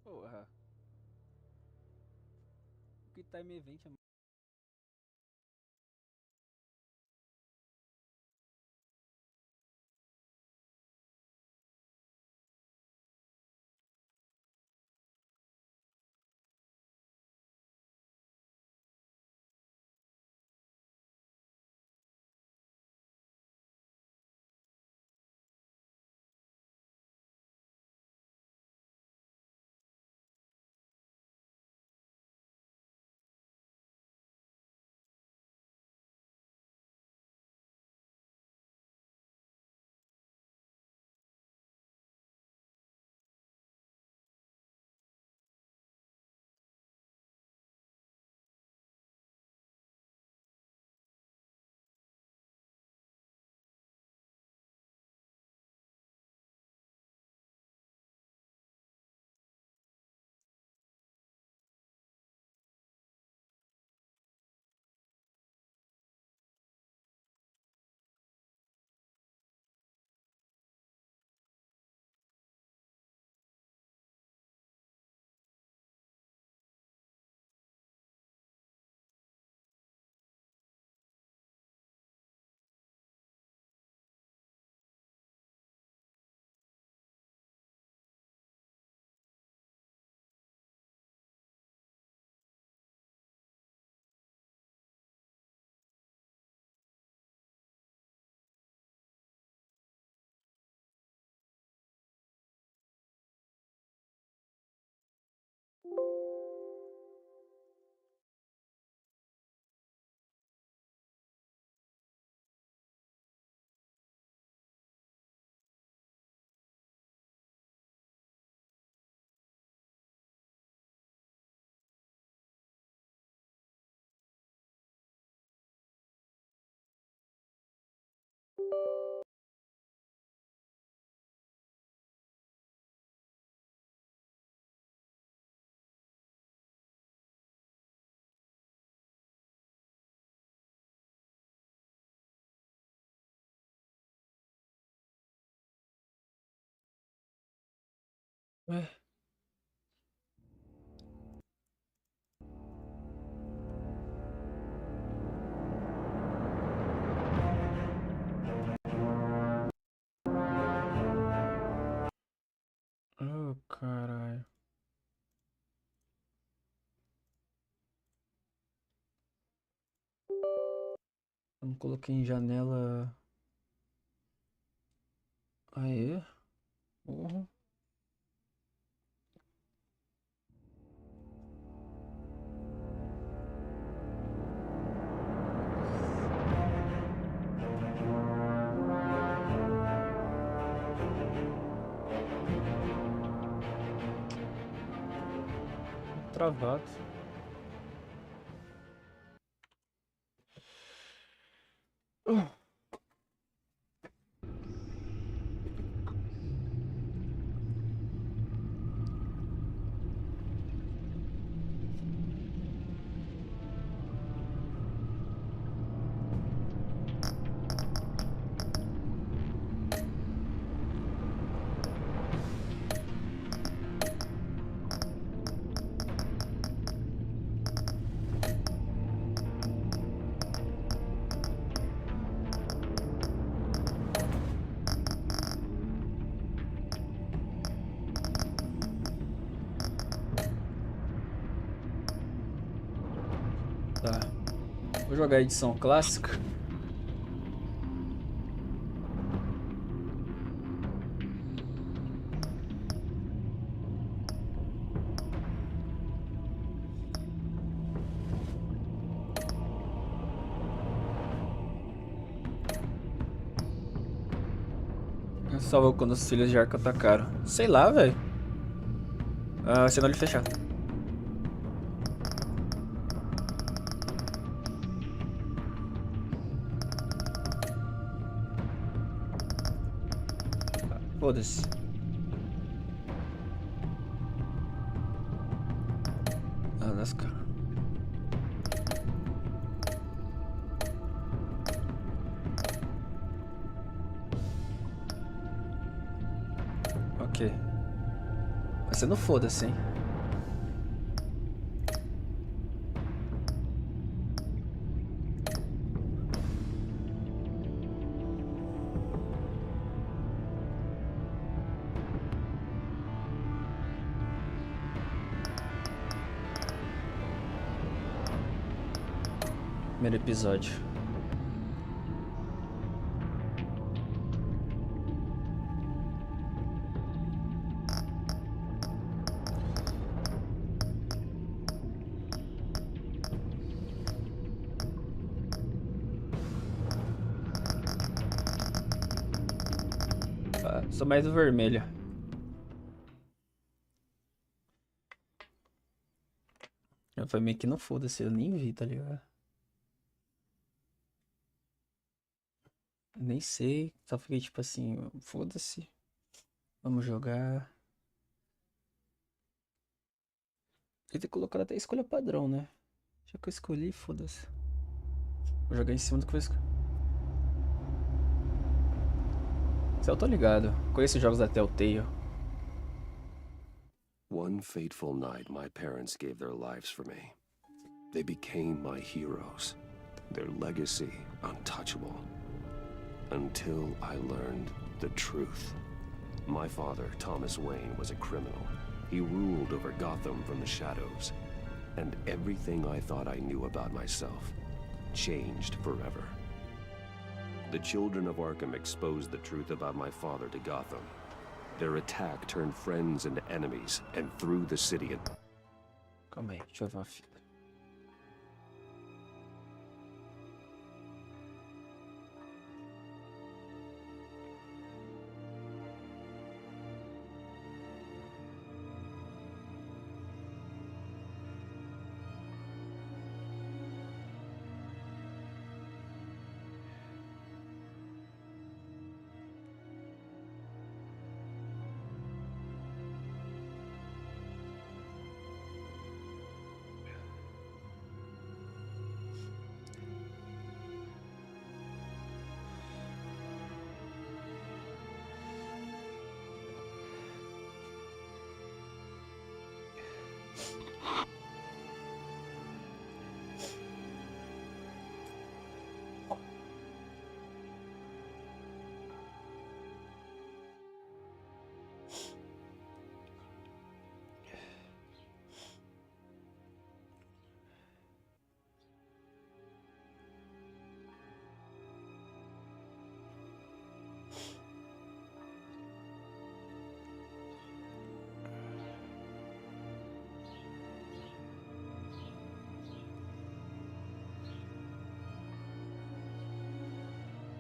Porra. O que time event é. Ué. Oh, caralho. Eu não coloquei em janela. Aê. Porra. Travado. Tá. Vou jogar a edição clássica. Salva quando os filhos de arco atacaram. Sei lá, velho. Ah, sinal de fechado. Foda-se. Ah, lasca. Ok. Vai ser no foda-se, hein. Primeiro episódio. Ah, sou mais do vermelho. Foi meio que não foda-se, eu nem vi, tá ligado? Nem sei, só fiquei tipo assim, foda-se, vamos jogar. Podia ter colocado até a escolha padrão, né? Já que eu escolhi, foda-se. Vou jogar em cima do que eu escolhi. Se eu tô ligado, conheço jogos da Telltale. One fateful night, my parents gave their lives for me. They became my heroes, their legacy untouchable. Until I learned the truth. My father, Thomas Wayne, was a criminal. He ruled over Gotham from the shadows. And everything I thought I knew about myself changed forever. The children of Arkham exposed the truth about my father to Gotham. Their attack turned friends into enemies and threw the city in... Calma aí, deixa eu ver uma fita.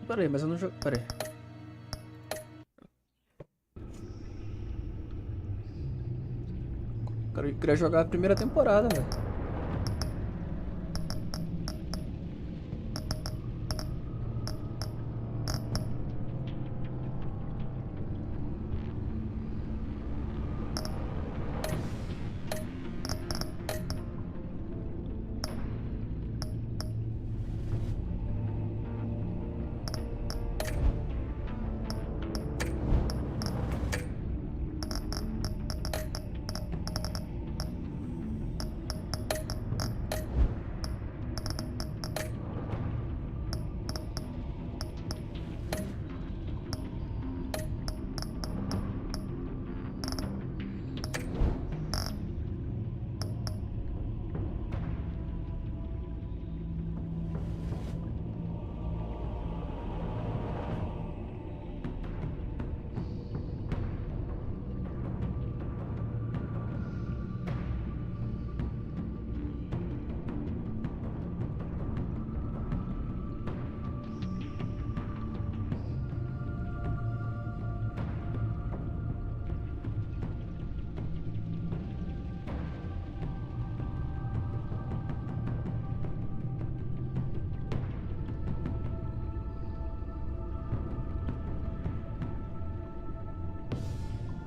Peraí, mas eu não jogo. Peraí. Eu queria jogar a primeira temporada, velho.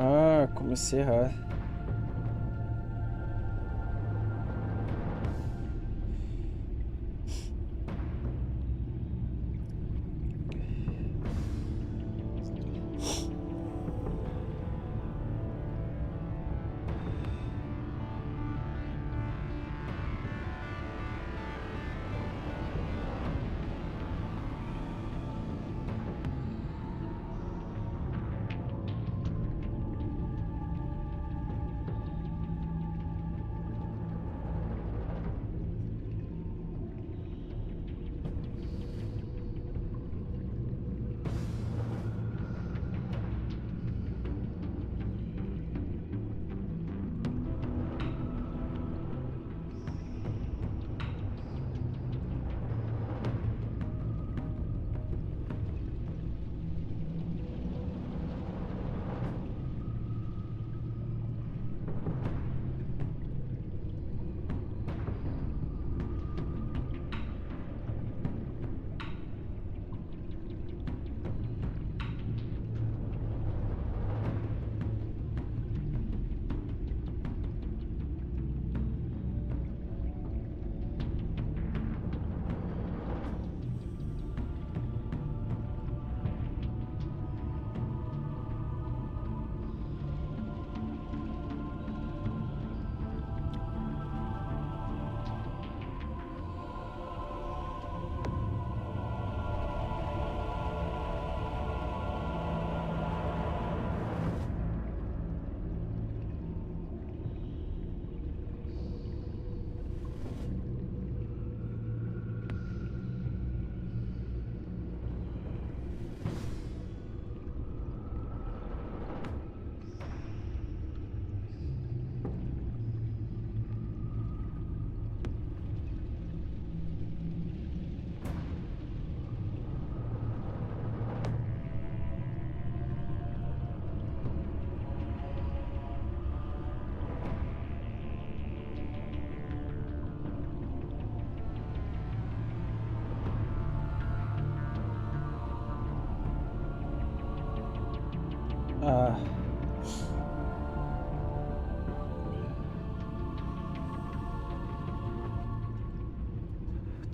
Ah, comecei errado.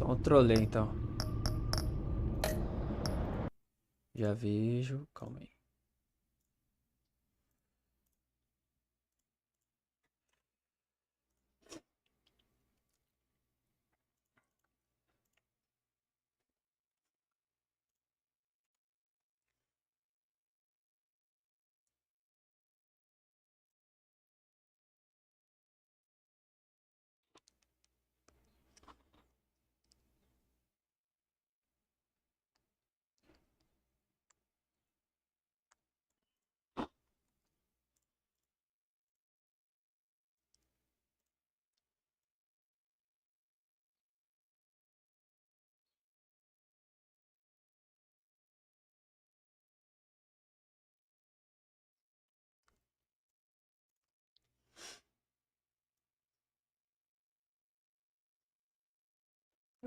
Então eu trolei então. Já vejo. Calma aí.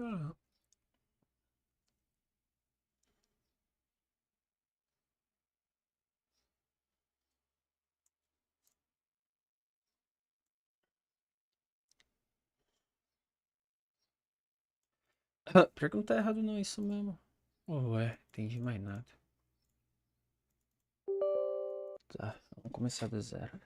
Ah. Pior que não tá errado não, isso mesmo. Ué, entendi mais nada. Tá, vamos começar do zero.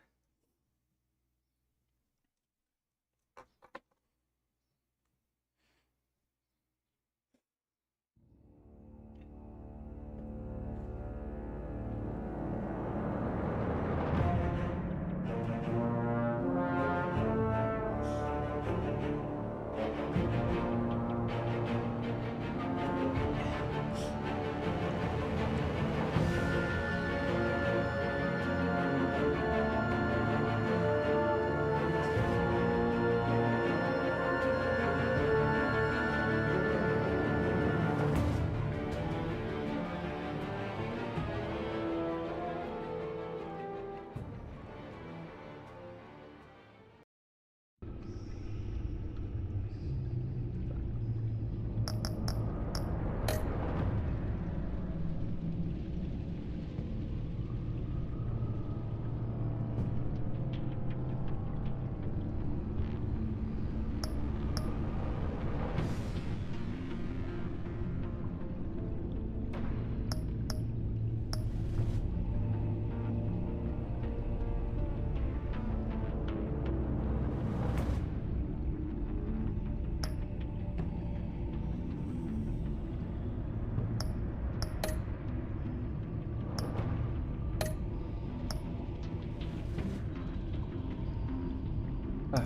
Ah,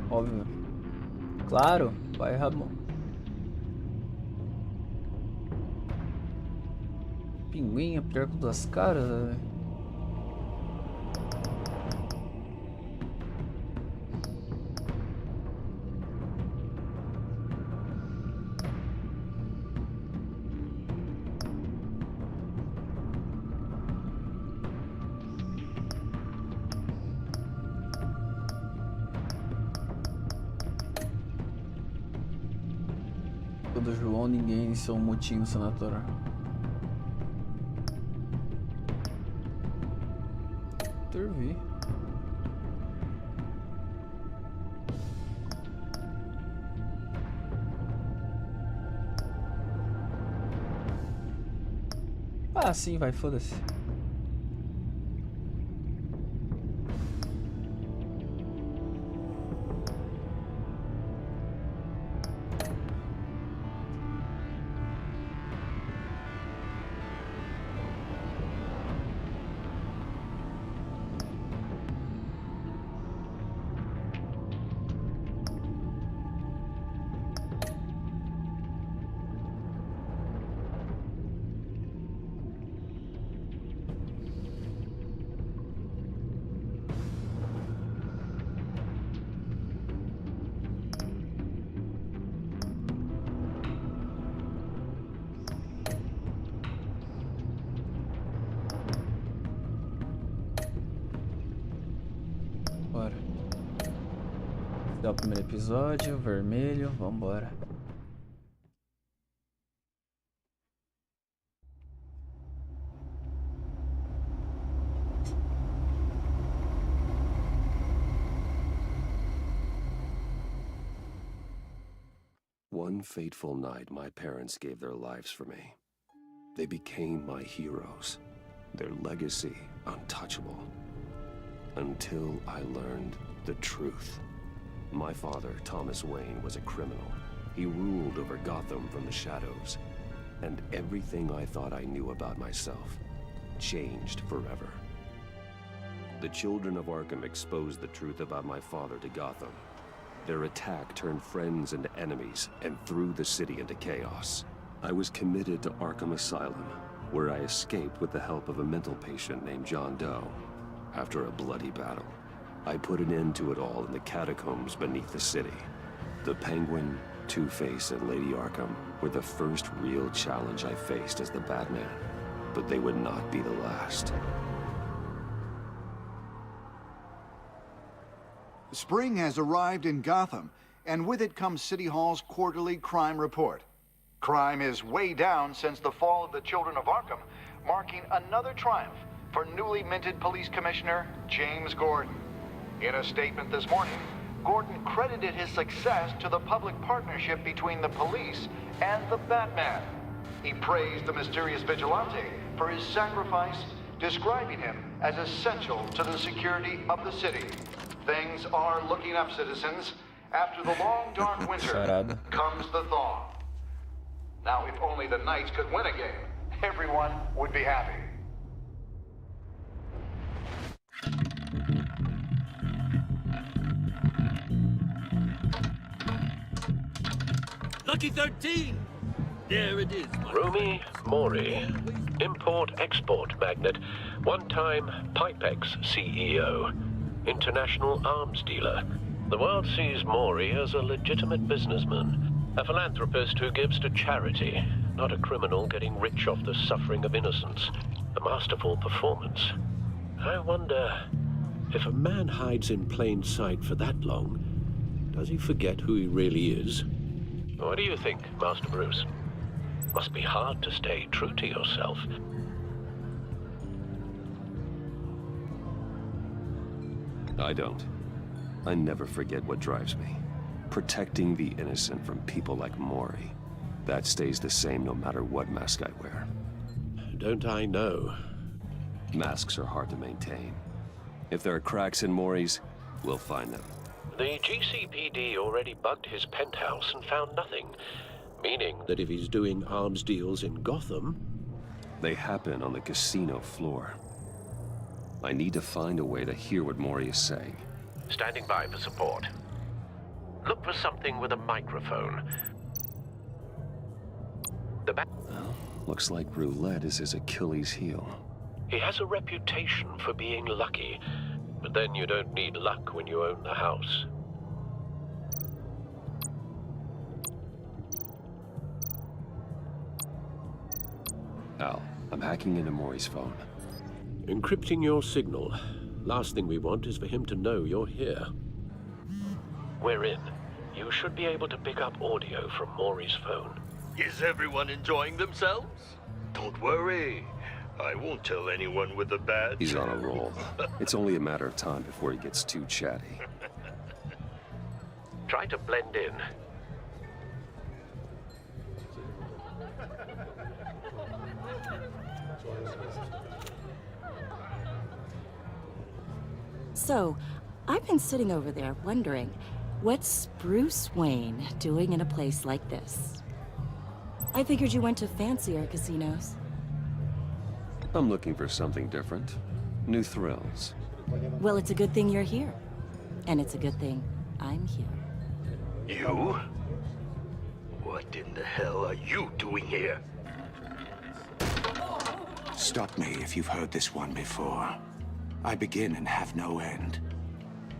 óbvio. Claro, vai Ramon. Pinguim é pior que duas caras, velho. Todo João, ninguém em seu motinho senator. Intervi. Ah, sim, vai, foda-se. Bora. Esse é o primeiro episódio, vermelho, vambora. One fateful night, my parents gave their lives for me. They became my heroes, their legacy untouchable. Until I learned the truth. My father, Thomas Wayne, was a criminal. He ruled over Gotham from the shadows. And everything I thought I knew about myself changed forever. The children of Arkham exposed the truth about my father to Gotham. Their attack turned friends into enemies and threw the city into chaos. I was committed to Arkham Asylum, where I escaped with the help of a mental patient named John Doe. After a bloody battle, I put an end to it all in the catacombs beneath the city. The Penguin, Two-Face, and Lady Arkham were the first real challenge I faced as the Batman, but they would not be the last. Spring has arrived in Gotham, and with it comes City Hall's quarterly crime report. Crime is way down since the fall of the Children of Arkham, marking another triumph for newly minted Police Commissioner James Gordon. In a statement this morning, Gordon credited his success to the public partnership between the police and the Batman. He praised the mysterious vigilante for his sacrifice, describing him as essential to the security of the city. Things are looking up, citizens. After the long, dark winter comes the thaw. Now, if only the Knights could win a game, everyone would be happy. Lucky 13! There it is. Rumi Mori, import-export magnate, one-time Pipex CEO, international arms dealer. The world sees Mori as a legitimate businessman, a philanthropist who gives to charity, not a criminal getting rich off the suffering of innocence. A masterful performance. I wonder, if a man hides in plain sight for that long, does he forget who he really is? What do you think, Master Bruce? Must be hard to stay true to yourself. I don't. I never forget what drives me. Protecting the innocent from people like Mori. That stays the same no matter what mask I wear. Don't I know? Masks are hard to maintain. If there are cracks in Mori's, we'll find them. The GCPD already bugged his penthouse and found nothing. Meaning that if he's doing arms deals in Gotham... They happen on the casino floor. I need to find a way to hear what Mori is saying. Standing by for support. Look for something with a microphone. Well, looks like roulette is his Achilles heel. He has a reputation for being lucky, but then you don't need luck when you own the house. Al, I'm hacking into Mori's phone. Encrypting your signal. Last thing we want is for him to know you're here. We're in. You should be able to pick up audio from Mori's phone. Is everyone enjoying themselves? Don't worry. I won't tell anyone with a badge. He's on a roll. It's only a matter of time before he gets too chatty. Try to blend in. So, I've been sitting over there wondering, what's Bruce Wayne doing in a place like this? I figured you went to fancier casinos. I'm looking for something different. New thrills. Well, it's a good thing you're here. And it's a good thing I'm here. You? What in the hell are you doing here? Stop me if you've heard this one before. I begin and have no end.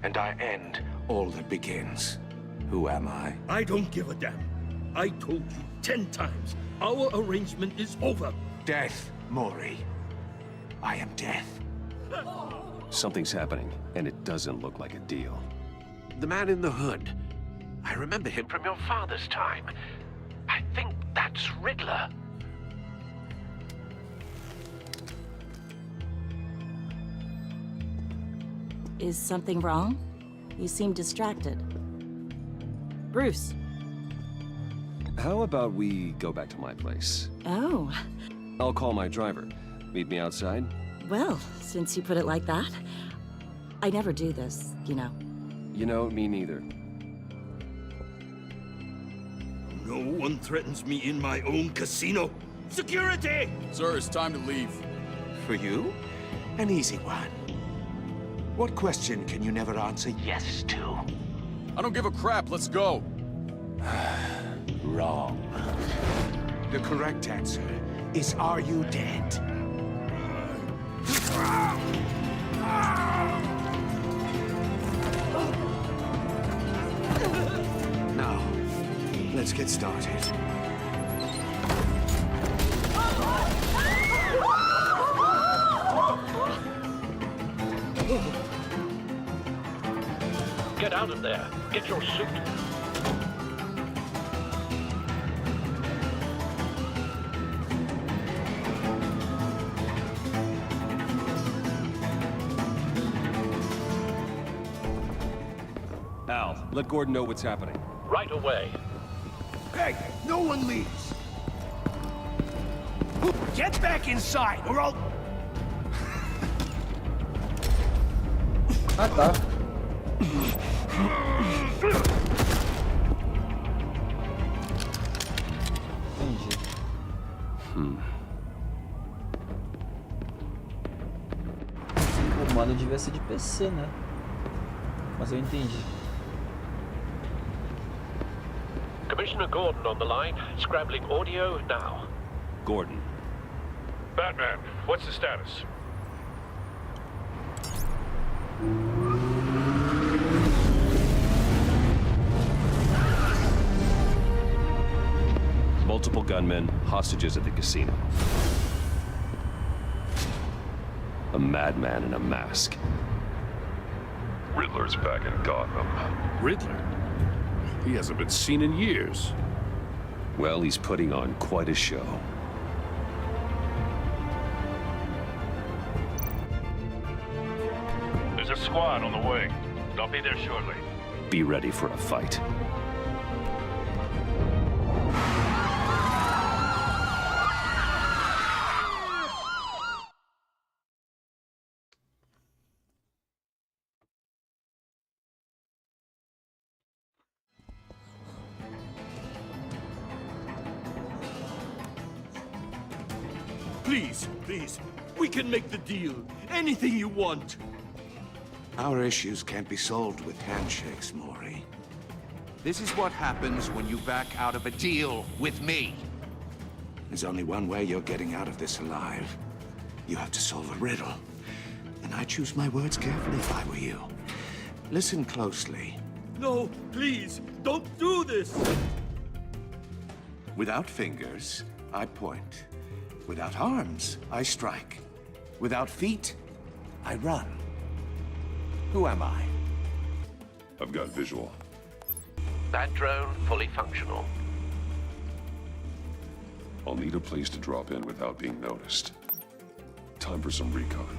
And I end all that begins. Who am I? I don't give a damn. I told you 10 times. Our arrangement is over. Death, Mori. I am death. Something's happening, and it doesn't look like a deal. The man in the hood. I remember him from your father's time. I think that's Riddler. Is something wrong? You seem distracted. Bruce. How about we go back to my place? Oh, I'll call my driver. Meet me outside? well, since you put it like that, I never do this, you know. You know, me neither. No one threatens me in my own casino. Security! Sir, it's time to leave. For you? An easy one. What question can you never answer yes to? I don't give a crap, let's go. Wrong. The correct answer is, are you dead? Now, let's get started. Get out of there. Get your suit. Al, let Gordon know what's happening. Right away. Hey, no one leaves. Get back inside, or I'll... Ah, tá. Entendi. O comando devia ser de PC, né? Mas eu entendi. Commissioner Gordon on the line. Scrambling audio now. Gordon. Batman, what's the status? Multiple gunmen, hostages at the casino. A madman in a mask. Riddler's back in Gotham. Riddler? He hasn't been seen in years. Well, he's putting on quite a show. There's a squad on the way. I'll be there shortly. Be ready for a fight. Please, please, we can make the deal. Anything you want. Our issues can't be solved with handshakes, Maury. This is what happens when you back out of a deal with me. There's only one way you're getting out of this alive. You have to solve a riddle. And I choose my words carefully if I were you. Listen closely. No, please, don't do this. Without fingers, I point. Without arms, I strike. Without feet, I run. Who am I? I've got visual. That drone fully functional. I'll need a place to drop in without being noticed. Time for some recon.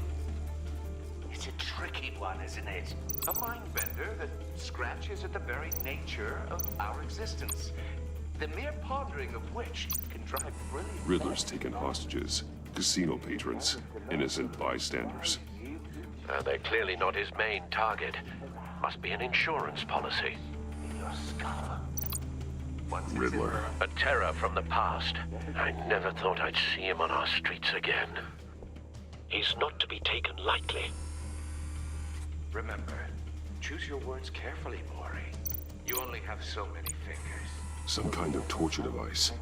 It's a tricky one, isn't it? A mind bender that scratches at the very nature of our existence. The mere pondering of which can drive brilliant... Riddler's taken hostages. Casino patrons. Innocent bystanders. They're clearly not his main target. Must be an insurance policy. Your skull. Riddler. A terror from the past. I never thought I'd see him on our streets again. He's not to be taken lightly. Remember, choose your words carefully, Maury. You only have so many fingers. Some kind of torture device.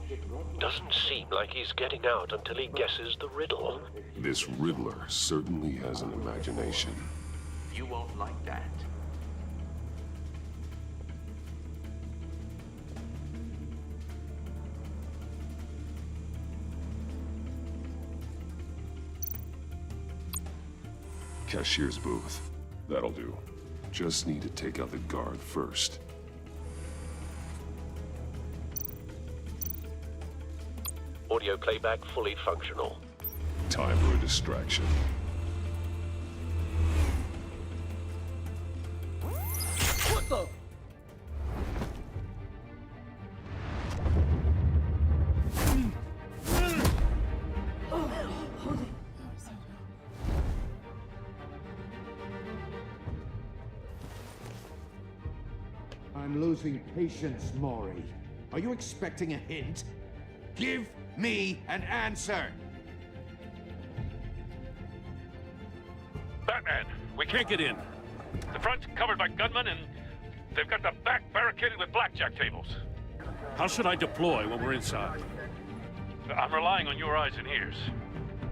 Doesn't seem like he's getting out until he guesses the riddle. This Riddler certainly has an imagination. You won't like that. Cashier's booth. That'll do. Just need to take out the guard first. Audio playback fully functional. Time for a distraction. What the? losing patience, Maury. Are you expecting a hint? Give me an answer! Batman, we can't get in. The front's covered by gunmen, and they've got the back barricaded with blackjack tables. How should I deploy when we're inside? I'm relying on your eyes and ears.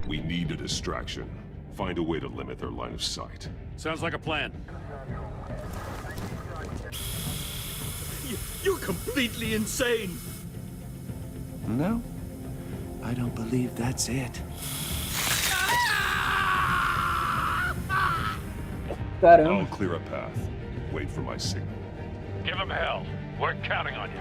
We need a distraction. Find a way to limit their line of sight. Sounds like a plan. You're completely insane! No, I don't believe that's it. Caramba. I'll clear a path. Wait for my signal. Give them hell. We're counting on you.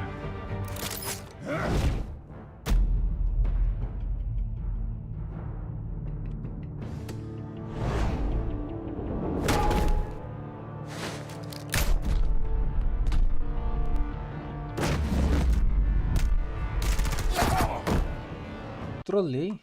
Trolei.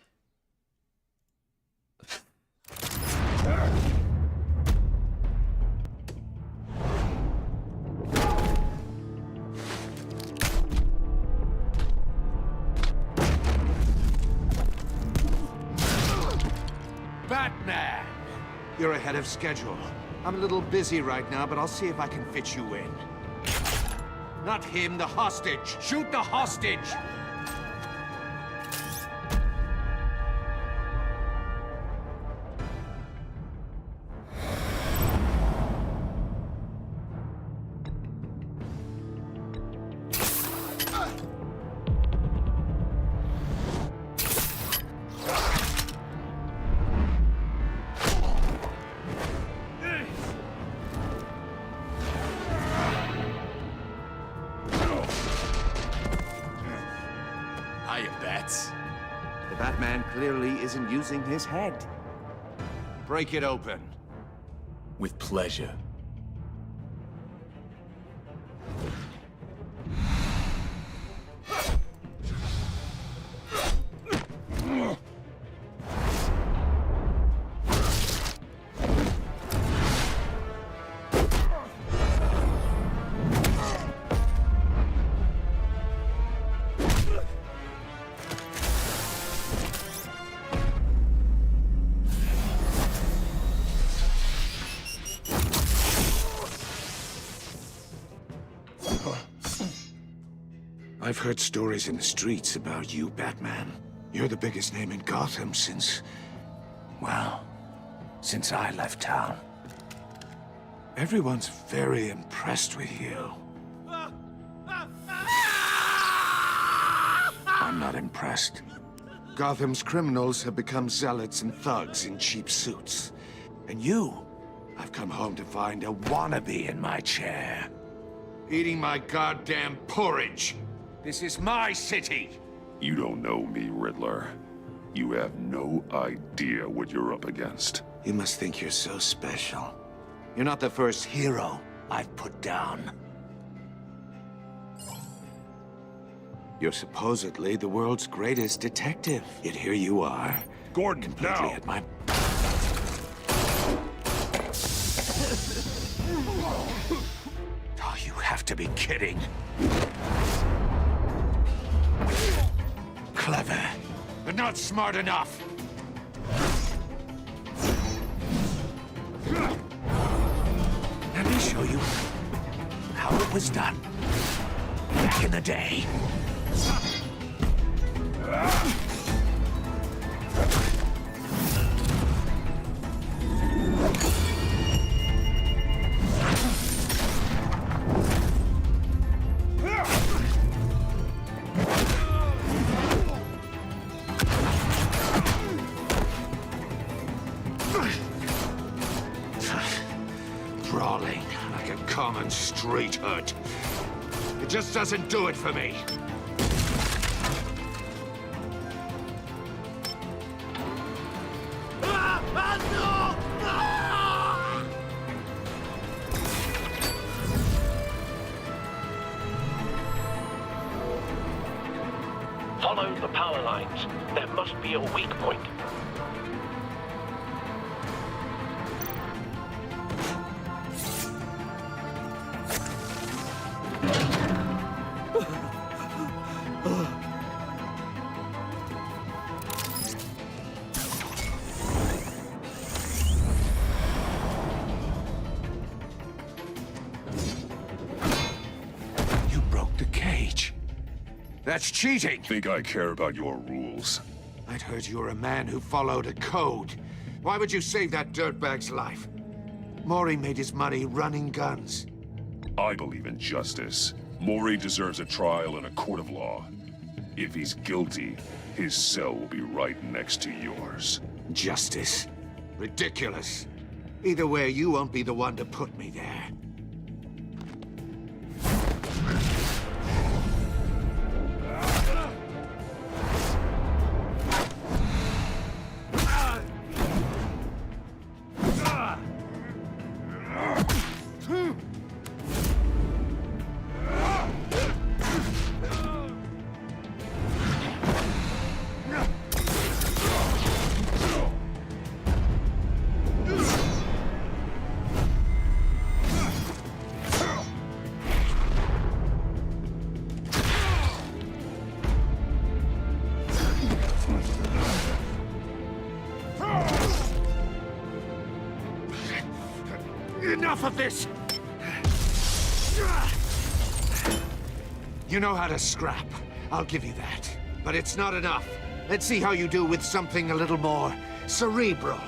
Batman! You're ahead of schedule. I'm a little busy right now, but I'll see if I can fit you in. Not him, the hostage! Shoot the hostage! The Batman clearly isn't using his head. Break it open. With pleasure. I've heard stories in the streets about you, Batman. You're the biggest name in Gotham since... well, since I left town. Everyone's very impressed with you. I'm not impressed. Gotham's criminals have become zealots and thugs in cheap suits. And you, I've come home to find a wannabe in my chair. Eating my goddamn porridge. This is my city! You don't know me, Riddler. You have no idea what you're up against. You must think you're so special. You're not the first hero I've put down. You're supposedly the world's greatest detective. Yet here you are. Gordon, completely now! at my... Oh, you have to be kidding. Clever, but not smart enough. Let me show you how it was done back in the day. Brawling like a common street hood. It just doesn't do it for me. Follow the power lines. There must be a weak point. That's cheating! Think I care about your rules? I'd heard you were a man who followed a code. Why would you save that dirtbag's life? Mori made his money running guns. I believe in justice. Mori deserves a trial in a court of law. If he's guilty, his cell will be right next to yours. Justice? Ridiculous. Either way, you won't be the one to put me there. Enough of this! You know how to scrap. I'll give you that. But it's not enough. Let's see how you do with something a little more cerebral.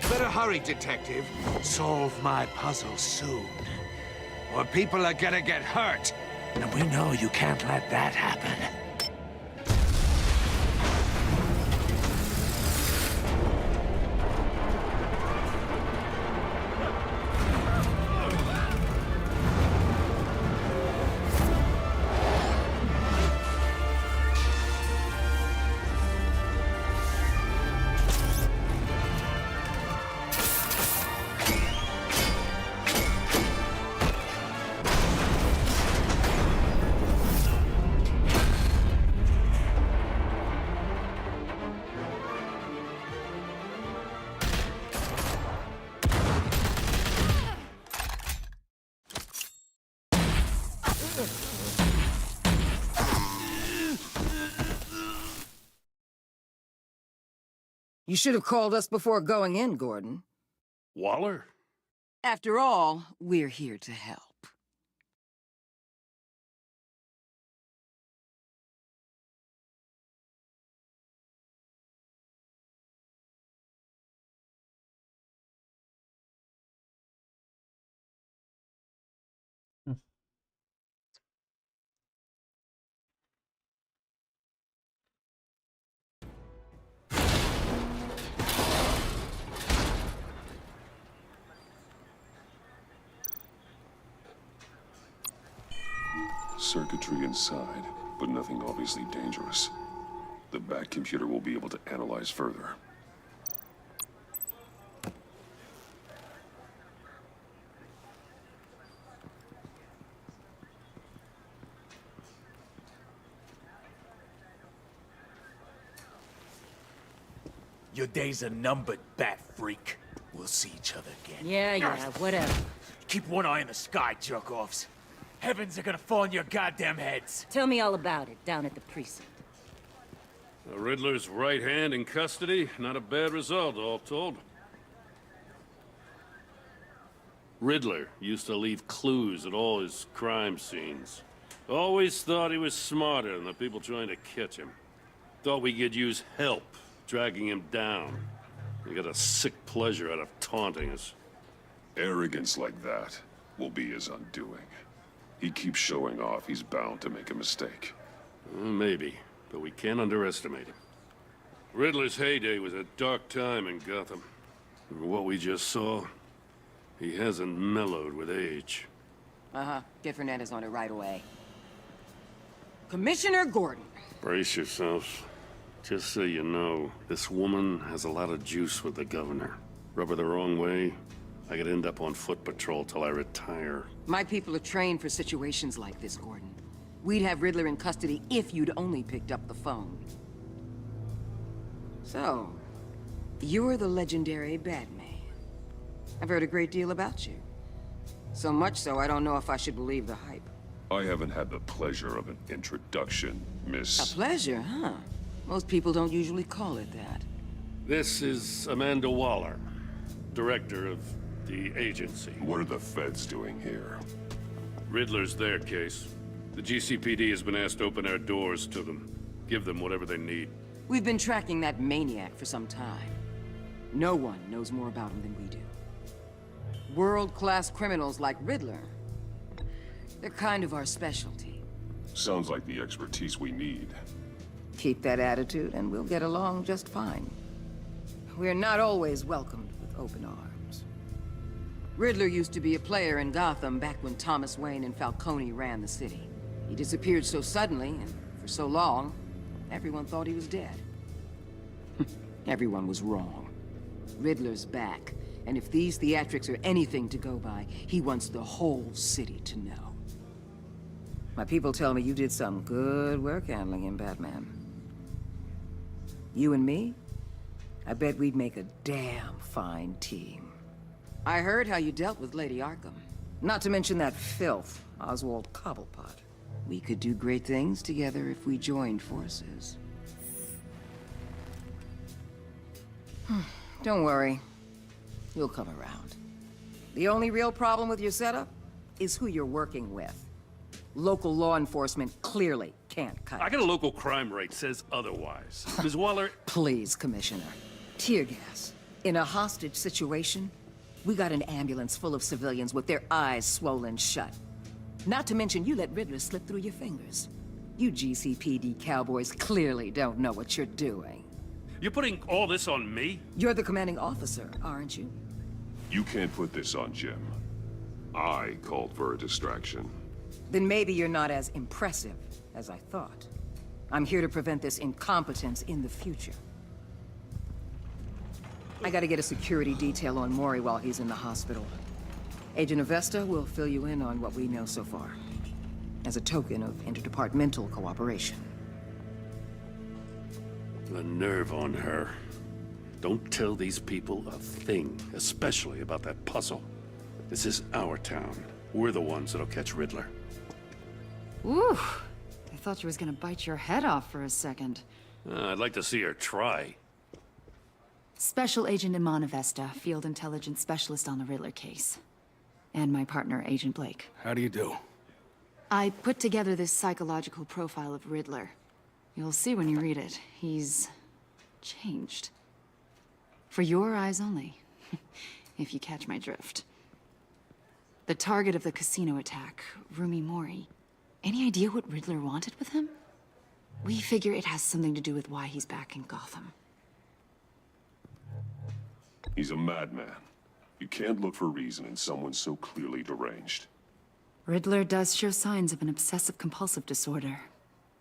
Better hurry, detective. Solve my puzzle soon. Or people are gonna get hurt. And we know you can't let that happen. You should have called us before going in, Gordon. Waller? After all, we're here to help. Circuitry inside, but nothing obviously dangerous. The back computer will be able to analyze further. Your days are numbered, bat freak. We'll see each other again. Yeah, whatever. Keep one eye in the sky, jerk-offs. Heavens are gonna fall on your goddamn heads. Tell me all about it, down at the precinct. The Riddler's right hand in custody. Not a bad result, all told. Riddler used to leave clues at all his crime scenes. Always thought he was smarter than the people trying to catch him. Thought we could use help dragging him down. He got a sick pleasure out of taunting us. Arrogance like that will be his undoing. He keeps showing off, he's bound to make a mistake. Maybe, but we can't underestimate him. Riddler's heyday was a dark time in Gotham. For what we just saw, he hasn't mellowed with age. Get Fernandez on it right away. Commissioner Gordon. Brace yourselves. Just so you know, this woman has a lot of juice with the governor. Rub her the wrong way, I could end up on foot patrol till I retire. My people are trained for situations like this, Gordon. We'd have Riddler in custody if you'd only picked up the phone. So, you're the legendary Batman. I've heard a great deal about you. So much so, I don't know if I should believe the hype. I haven't had the pleasure of an introduction, Miss... A pleasure, huh? Most people don't usually call it that. This is Amanda Waller, director of the agency. What are the feds doing here? Riddler's their case. The GCPD has been asked to open our doors to them. Give them whatever they need. We've been tracking that maniac for some time. No one knows more about him than we do. World-class criminals like Riddler. They're kind of our specialty. Sounds like the expertise we need. Keep that attitude and we'll get along just fine. We're not always welcomed with open arms. Riddler used to be a player in Gotham back when Thomas Wayne and Falcone ran the city. He disappeared so suddenly and for so long, everyone thought he was dead. Everyone was wrong. Riddler's back, and if these theatrics are anything to go by, he wants the whole city to know. My people tell me you did some good work handling him, Batman. You and me? I bet we'd make a damn fine team. I heard how you dealt with Lady Arkham. Not to mention that filth, Oswald Cobblepot. We could do great things together if we joined forces. Don't worry. You'll come around. The only real problem with your setup is who you're working with. Local law enforcement clearly can't cut I it. got a local crime rate says otherwise. Ms. Waller, Please, Commissioner. Tear gas. In a hostage situation, we got an ambulance full of civilians with their eyes swollen shut. Not to mention you let Riddler slip through your fingers. You GCPD cowboys clearly don't know what you're doing. you're putting all this on me? You're the commanding officer, aren't you? You can't put this on Jim. I called for a distraction. Then maybe you're not as impressive as I thought. I'm here to prevent this incompetence in the future. I gotta get a security detail on Maury while he's in the hospital. Agent Avesta will fill you in on what we know so far, as a token of interdepartmental cooperation. The nerve on her. Don't tell these people a thing, especially about that puzzle. This is our town. We're the ones that'll catch Riddler. Ooh, I thought you was gonna bite your head off for a second. I'd like to see her try. Special Agent Iman Avesta, Field Intelligence Specialist on the Riddler case. And my partner, Agent Blake. How do you do? I put together this psychological profile of Riddler. You'll see when you read it. He's changed. For your eyes only, if you catch my drift. The target of the casino attack, Rumi Mori. Any idea what Riddler wanted with him? We figure it has something to do with why he's back in Gotham. He's a madman. You can't look for reason in someone so clearly deranged. Riddler does show signs of an obsessive-compulsive disorder,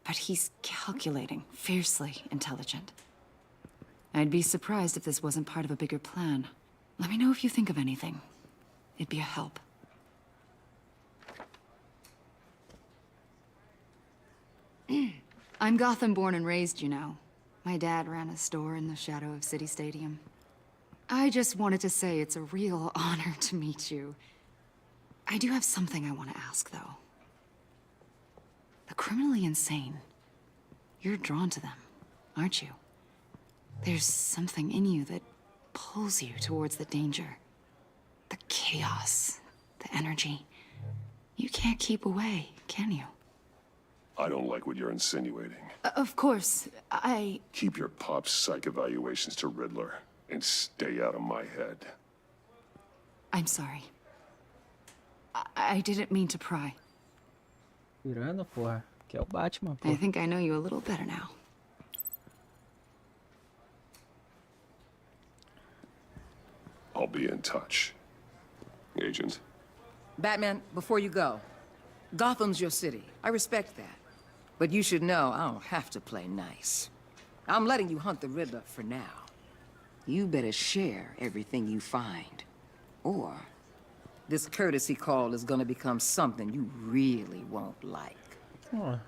but he's calculating, fiercely intelligent. I'd be surprised if this wasn't part of a bigger plan. Let me know if you think of anything. It'd be a help. I'm Gotham born and raised, you know. My dad ran a store in the shadow of City Stadium. I just wanted to say it's a real honor to meet you. I do have something I want to ask, though. The criminally insane. You're drawn to them, aren't you? There's something in you that pulls you towards the danger. The chaos, the energy. You can't keep away, can you? I don't like what you're insinuating. Of course, Keep your pop psych evaluations to Riddler and stay out of my head. I'm sorry. I didn't mean to pry. Tirando, porra. Que é o Batman, I porra. think I know you a little better now. I'll be in touch. Agent. Batman, before you go, Gotham's your city. I respect that. But you should know I don't have to play nice. I'm letting you hunt the Riddler for now. You better share everything you find. Or this courtesy call is gonna become something you really won't like. Ó,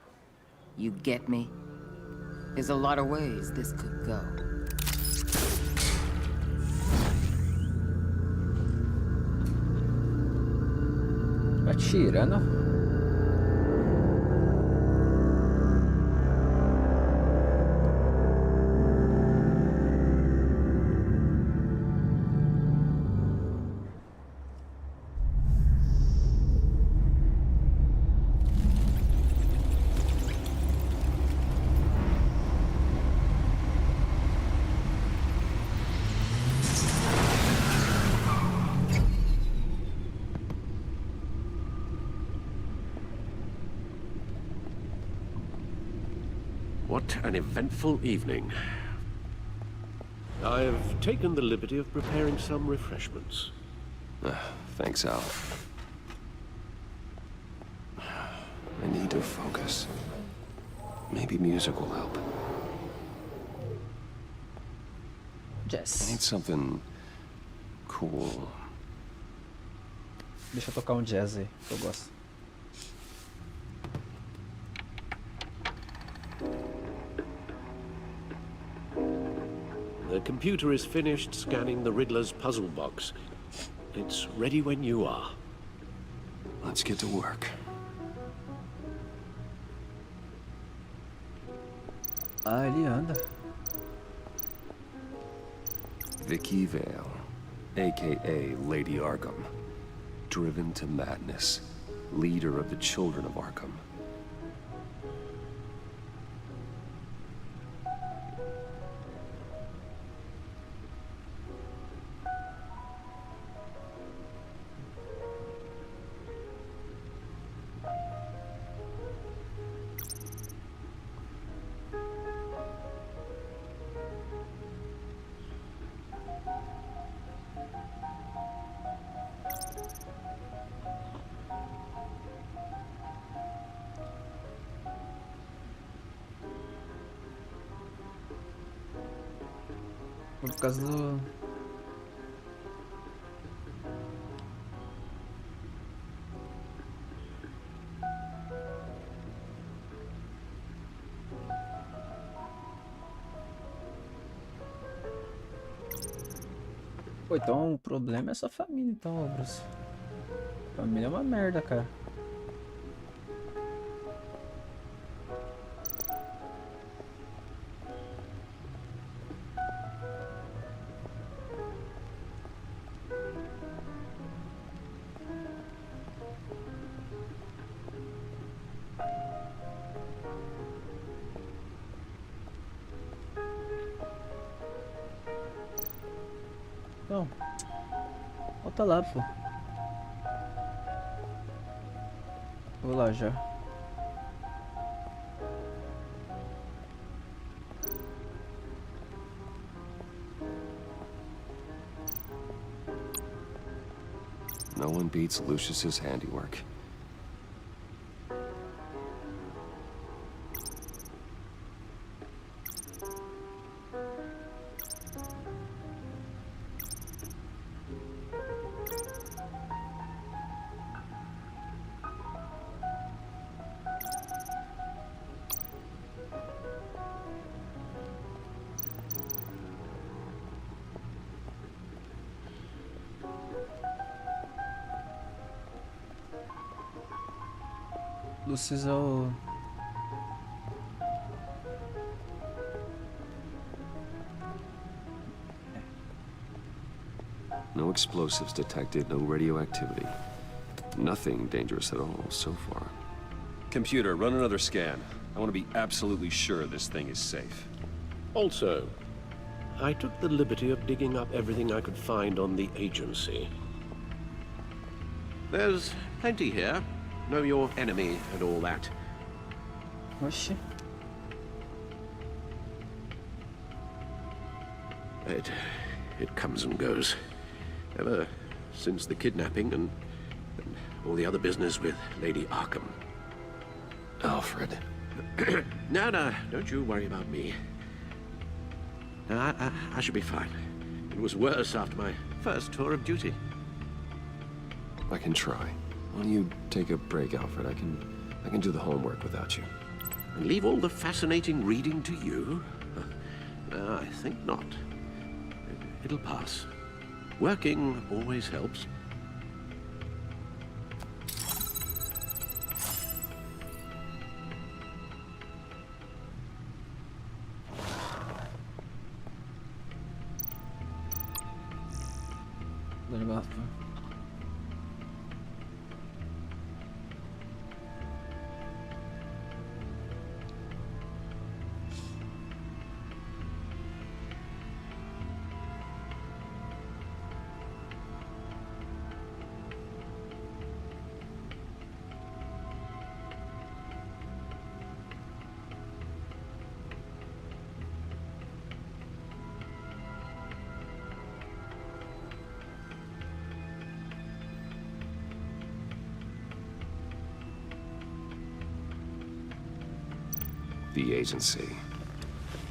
You get me? There's a lot of ways this could go. atirando. What an eventful evening. I've taken the liberty of preparing some refreshments. Thanks, Al. I need to focus. Maybe music will help. I Jazz. need something cool. Deixa eu tocar um jazz aí, que eu gosto. The computer is finished scanning the Riddler's puzzle box. It's ready when you are. Let's get to work. Ah, ele anda. Vicky Vale, aka Lady Arkham. Driven to madness. Leader of the Children of Arkham. Por causa do... Pô, então o problema é sua família, então, Bruce. Família é uma merda, cara. Não. Volta lá, pô. Vou lá já. No one beats Lucius's handiwork. Lucius é o... No explosives detected, no radioactivity. Nothing dangerous at all so far. Computer, run another scan. I want to be absolutely sure this thing is safe. Also, I took the liberty of digging up everything I could find on the agency. There's plenty here. Know your enemy and all that. Oxi. It comes and goes. Ever since the kidnapping and all the other business with Lady Arkham. Alfred. No, don't you worry about me. No, I should be fine. It was worse after my first tour of duty. I can try. Why don't you take a break, Alfred? I can do the homework without you. And leave all the fascinating reading to you? I think not. It'll pass. Working always helps. The agency.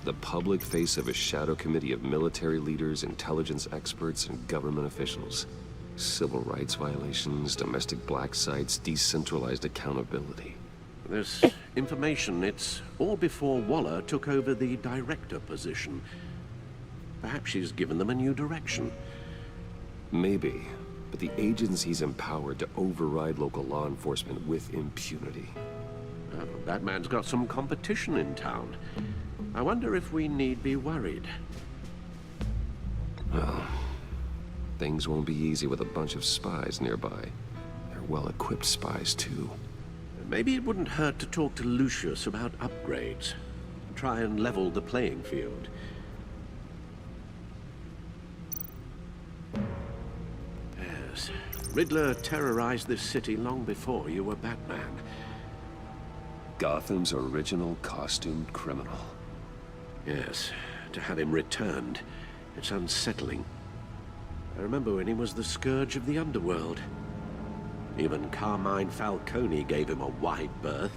The public face of a shadow committee of military leaders, intelligence experts, and government officials. Civil rights violations, domestic black sites, decentralized accountability. This information, it's all before Waller took over the director position. Perhaps she's given them a new direction. Maybe, but the agency's empowered to override local law enforcement with impunity. Oh, that man's got some competition in town. I wonder if we need be worried. Well, things won't be easy with a bunch of spies nearby. They're well-equipped spies, too. Maybe it wouldn't hurt to talk to Lucius about upgrades. Try and level the playing field. Yes, Riddler terrorized this city long before you were Batman. Gotham's original costumed criminal. Yes, to have him returned, it's unsettling. I remember when he was the scourge of the underworld. Even Carmine Falcone gave him a wide berth.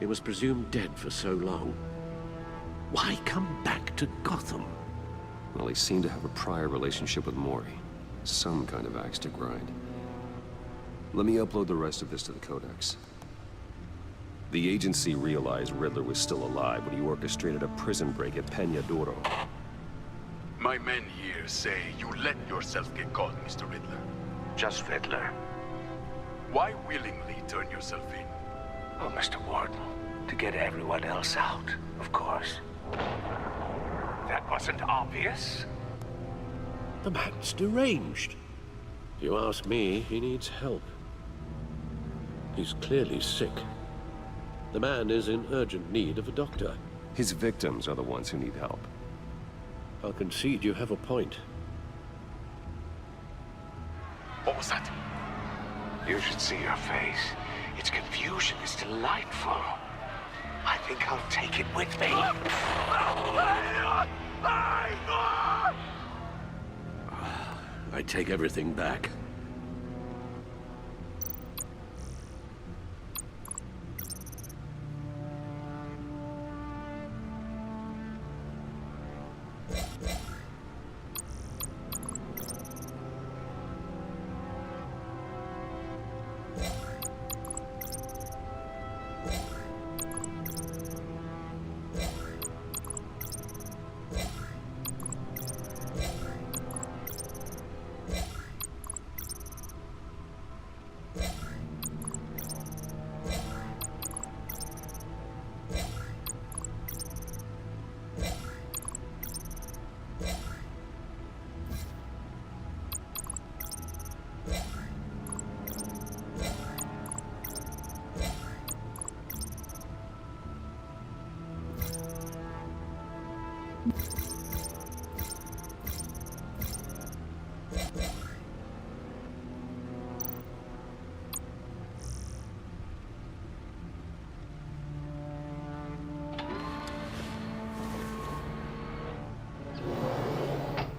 He was presumed dead for so long. Why come back to Gotham? Well, he seemed to have a prior relationship with Mori. Some kind of axe to grind. Let me upload the rest of this to the Codex. The agency realized Riddler was still alive when he orchestrated a prison break at Peña Duro. My men here say you let yourself get caught, Mr. Riddler. Just Riddler. Why willingly turn yourself in? Oh, Mr. Warden, to get everyone else out, of course. That wasn't obvious. The man's deranged. If you ask me, he needs help. He's clearly sick. The man is in urgent need of a doctor. His victims are the ones who need help. I'll concede you have a point. What was that? You should see your face. Its confusion is delightful. I think I'll take it with me. I take everything back.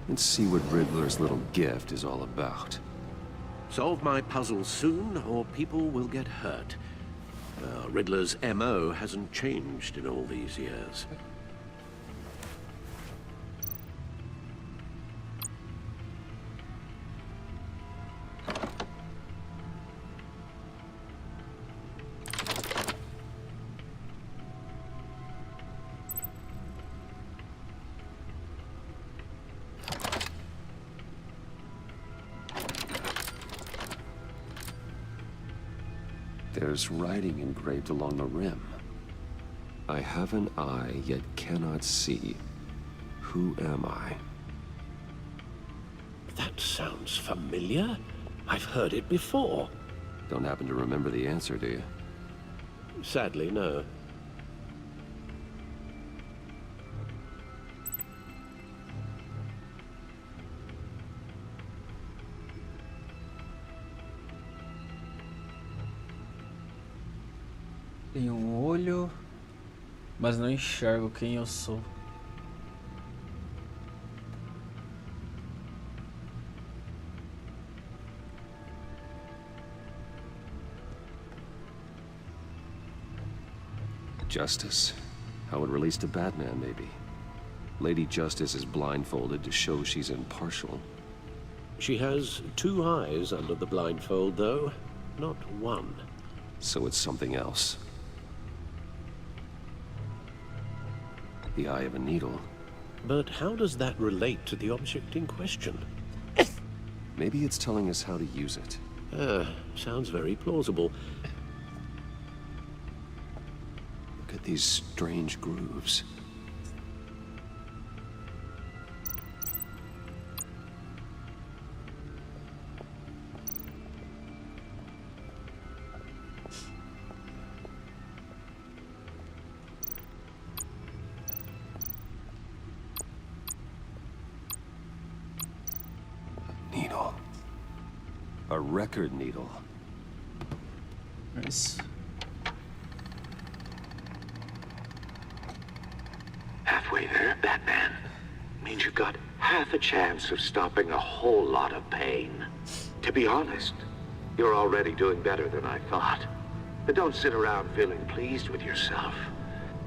Let's see what Riddler's little gift is all about. Solve my puzzle soon, or people will get hurt. Riddler's MO hasn't changed in all these years. There's writing engraved along the rim. I have an eye, yet cannot see. Who am I? That sounds familiar. I've heard it before. Don't happen to remember the answer, do you? Sadly, no. Tenho olho, mas não enxergo quem eu sou. Justice. How it relates to Batman, maybe. Lady Justice is blindfolded to show she's impartial. She has 2 eyes under the blindfold, though, not 1. So it's something else. The eye of a needle. But how does that relate to the object in question? Maybe it's telling us how to use it. Sounds very plausible. Look at these strange grooves. Needle. A record needle. Nice. Halfway there, Batman. Means you've got half a chance of stopping a whole lot of pain. To be honest, you're already doing better than I thought. But don't sit around feeling pleased with yourself.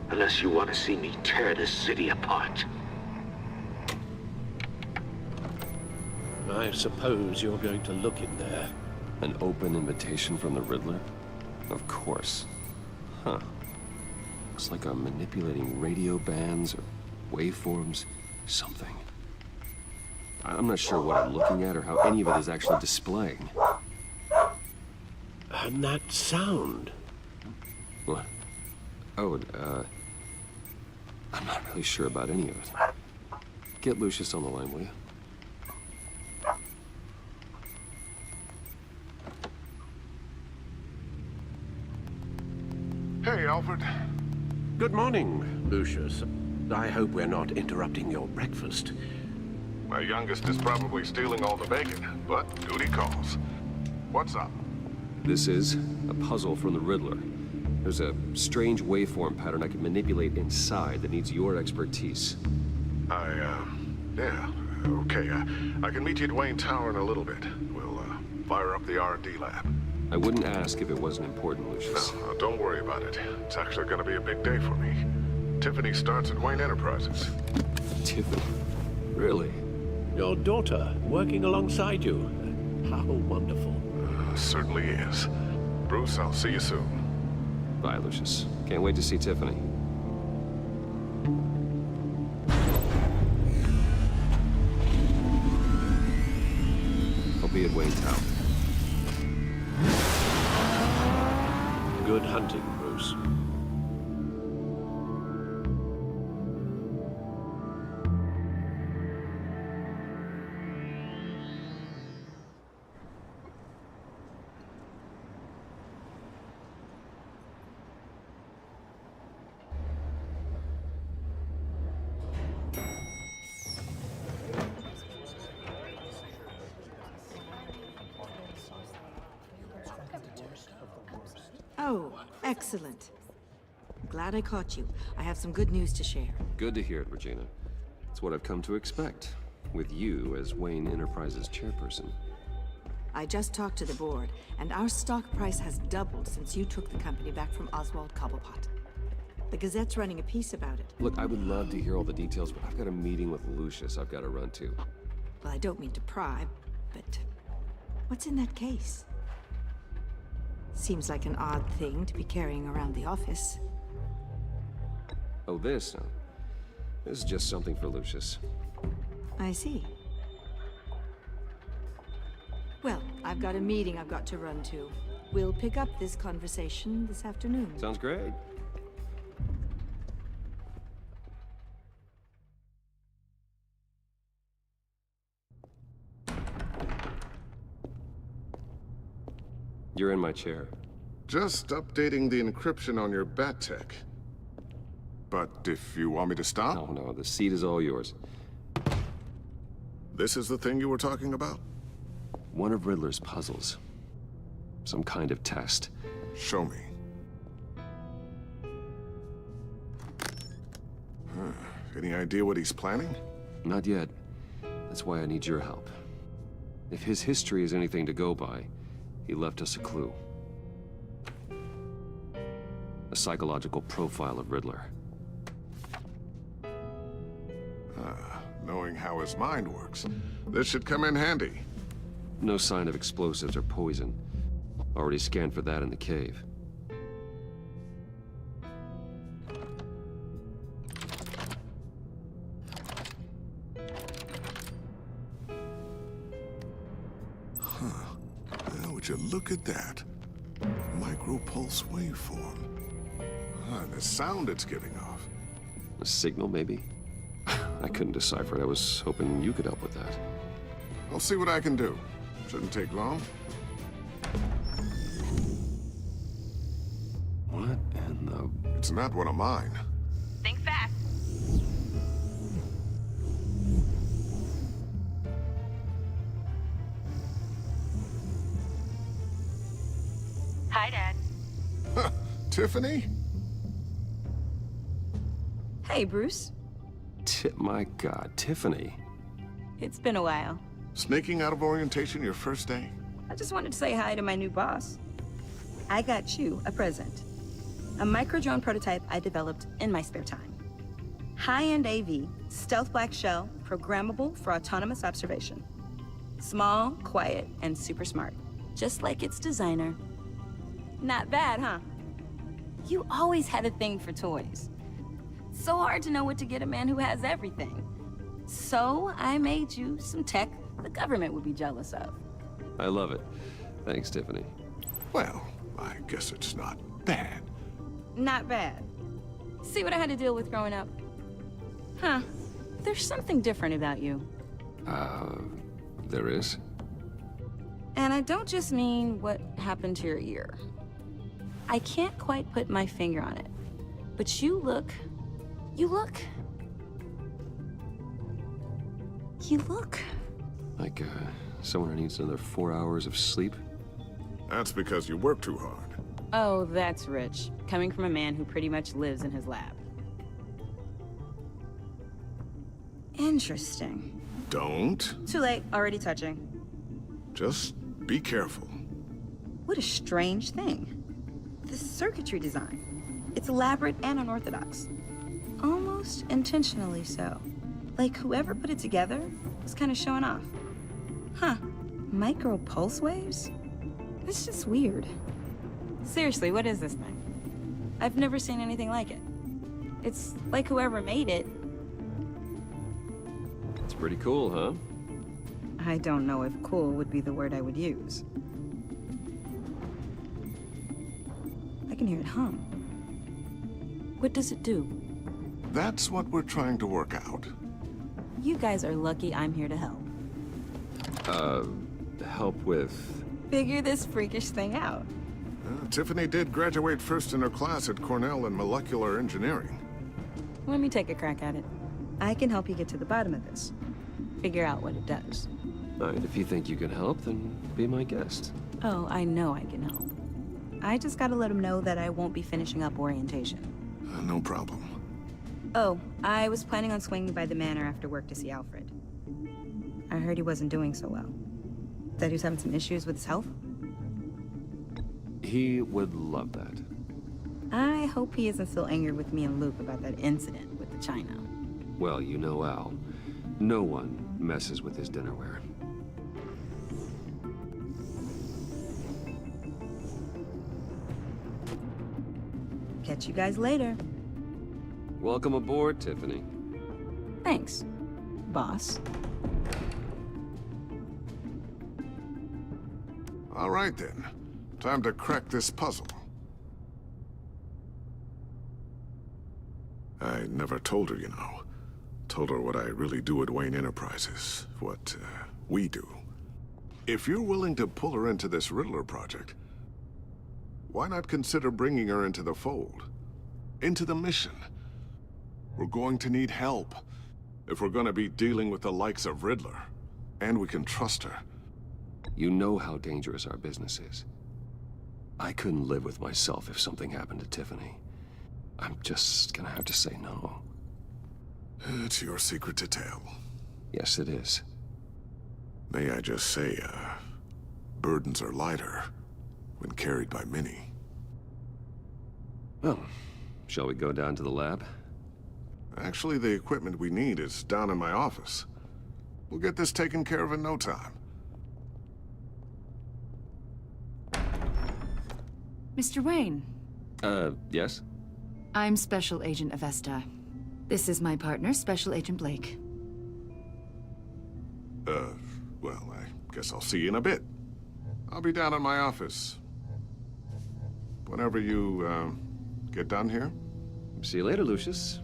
Unless you want to see me tear this city apart. I suppose you're going to look in there. An open invitation from the Riddler? Of course. Huh. Looks like I'm manipulating radio bands or waveforms, something. I'm not sure what I'm looking at or how any of it is actually displaying. And that sound. What? Oh, I'm not really sure about any of it. Get Lucius on the line, will you? Hey, Alfred. Good morning, Lucius. I hope we're not interrupting your breakfast. My youngest is probably stealing all the bacon, but duty calls. What's up? This is a puzzle from the Riddler. There's a strange waveform pattern I can manipulate inside that needs your expertise. Yeah, okay. I can meet you at Wayne Tower in a little bit. We'll, fire up the R&D lab. I wouldn't ask if it wasn't important, Lucius. No, don't worry about it. It's actually gonna be a big day for me. Tiffany starts at Wayne Enterprises. Tiffany? Really? Your daughter, working alongside you. How wonderful. Certainly is. Bruce, I'll see you soon. Bye, Lucius. Can't wait to see Tiffany. I'll be at Wayne Tower. Good hunting, Bruce. Oh, excellent. Glad I caught you. I have some good news to share. Good to hear it, Regina. It's what I've come to expect, with you as Wayne Enterprises chairperson. I just talked to the board, and our stock price has doubled since you took the company back from Oswald Cobblepot. The Gazette's running a piece about it. Look, I would love to hear all the details, but I've got a meeting with Lucius I've got to run to. Well, I don't mean to pry, but what's in that case? Seems like an odd thing to be carrying around the office. Oh, this? No. This is just something for Lucius. I see. Well, I've got a meeting I've got to run to. We'll pick up this conversation this afternoon. Sounds great. You're in my chair. Just updating the encryption on your bat tech. But if you want me to stop? No, the seat is all yours. This is the thing you were talking about? One of Riddler's puzzles. Some kind of test. Show me. Any idea what he's planning? Not yet. That's why I need your help. If his history is anything to go by, he left us a clue. A psychological profile of Riddler. Knowing how his mind works, this should come in handy. No sign of explosives or poison. Already scanned for that in the cave. Would you look at that? Micro-pulse waveform. The sound it's giving off. A signal, maybe? I couldn't decipher it. I was hoping you could help with that. I'll see what I can do. Shouldn't take long. What in the... It's not one of mine. Think fast. Hi, Dad. Huh, Tiffany? Hey, Bruce. My God, Tiffany. It's been a while. Sneaking out of orientation your first day? I just wanted to say hi to my new boss. I got you a present. A micro-drone prototype I developed in my spare time. High-end AV, stealth black shell, programmable for autonomous observation. Small, quiet, and super smart. Just like its designer. Not bad, huh? You always had a thing for toys. So hard to know what to get a man who has everything. So I made you some tech the government would be jealous of. I love it. Thanks, Tiffany. Well, I guess it's not bad. Not bad. See what I had to deal with growing up? Huh. There's something different about you. There is? And I don't just mean what happened to your ear. I can't quite put my finger on it. But you look... Like, someone who needs another 4 hours of sleep? That's because you work too hard. Oh, that's rich. Coming from a man who pretty much lives in his lab. Interesting. Don't. Too late, already touching. Just be careful. What a strange thing. The circuitry design. It's elaborate and unorthodox. Almost intentionally so. Like whoever put it together was kind of showing off. Huh. Micro pulse waves? That's just weird. Seriously, what is this thing? I've never seen anything like it. It's like whoever made it. It's pretty cool, huh? I don't know if cool would be the word I would use. I can hear it hum. What does it do? That's what we're trying to work out. You guys are lucky I'm here to help. Help with... Figure this freakish thing out. Tiffany did graduate first in her class at Cornell in molecular engineering. Let me take a crack at it. I can help you get to the bottom of this. Figure out what it does. All right, if you think you can help, then be my guest. Oh, I know I can help. I just gotta let him know that I won't be finishing up orientation. No problem. Oh, I was planning on swinging by the manor after work to see Alfred. I heard he wasn't doing so well. That he was having some issues with his health? He would love that. I hope he isn't still angry with me and Luke about that incident with the china. Well, you know Al. No one messes with his dinnerware. Catch you guys later. Welcome aboard, Tiffany. Thanks, boss. All right, then. Time to crack this puzzle. I never told her, you know. Told her what I really do at Wayne Enterprises. What, we do. If you're willing to pull her into this Riddler project, why not consider bringing her into the fold? Into the mission? We're going to need help if we're going to be dealing with the likes of Riddler. And we can trust her. You know how dangerous our business is. I couldn't live with myself if something happened to Tiffany. I'm just gonna have to say no. It's your secret to tell. Yes, it is. May I just say, burdens are lighter when carried by many. Well, shall we go down to the lab? Actually, the equipment we need is down in my office. We'll get this taken care of in no time. Mr. Wayne. Yes? I'm Special Agent Avesta. This is my partner, Special Agent Blake. Well, I guess I'll see you in a bit. I'll be down in my office. Whenever you, get done here. See you later, Lucius.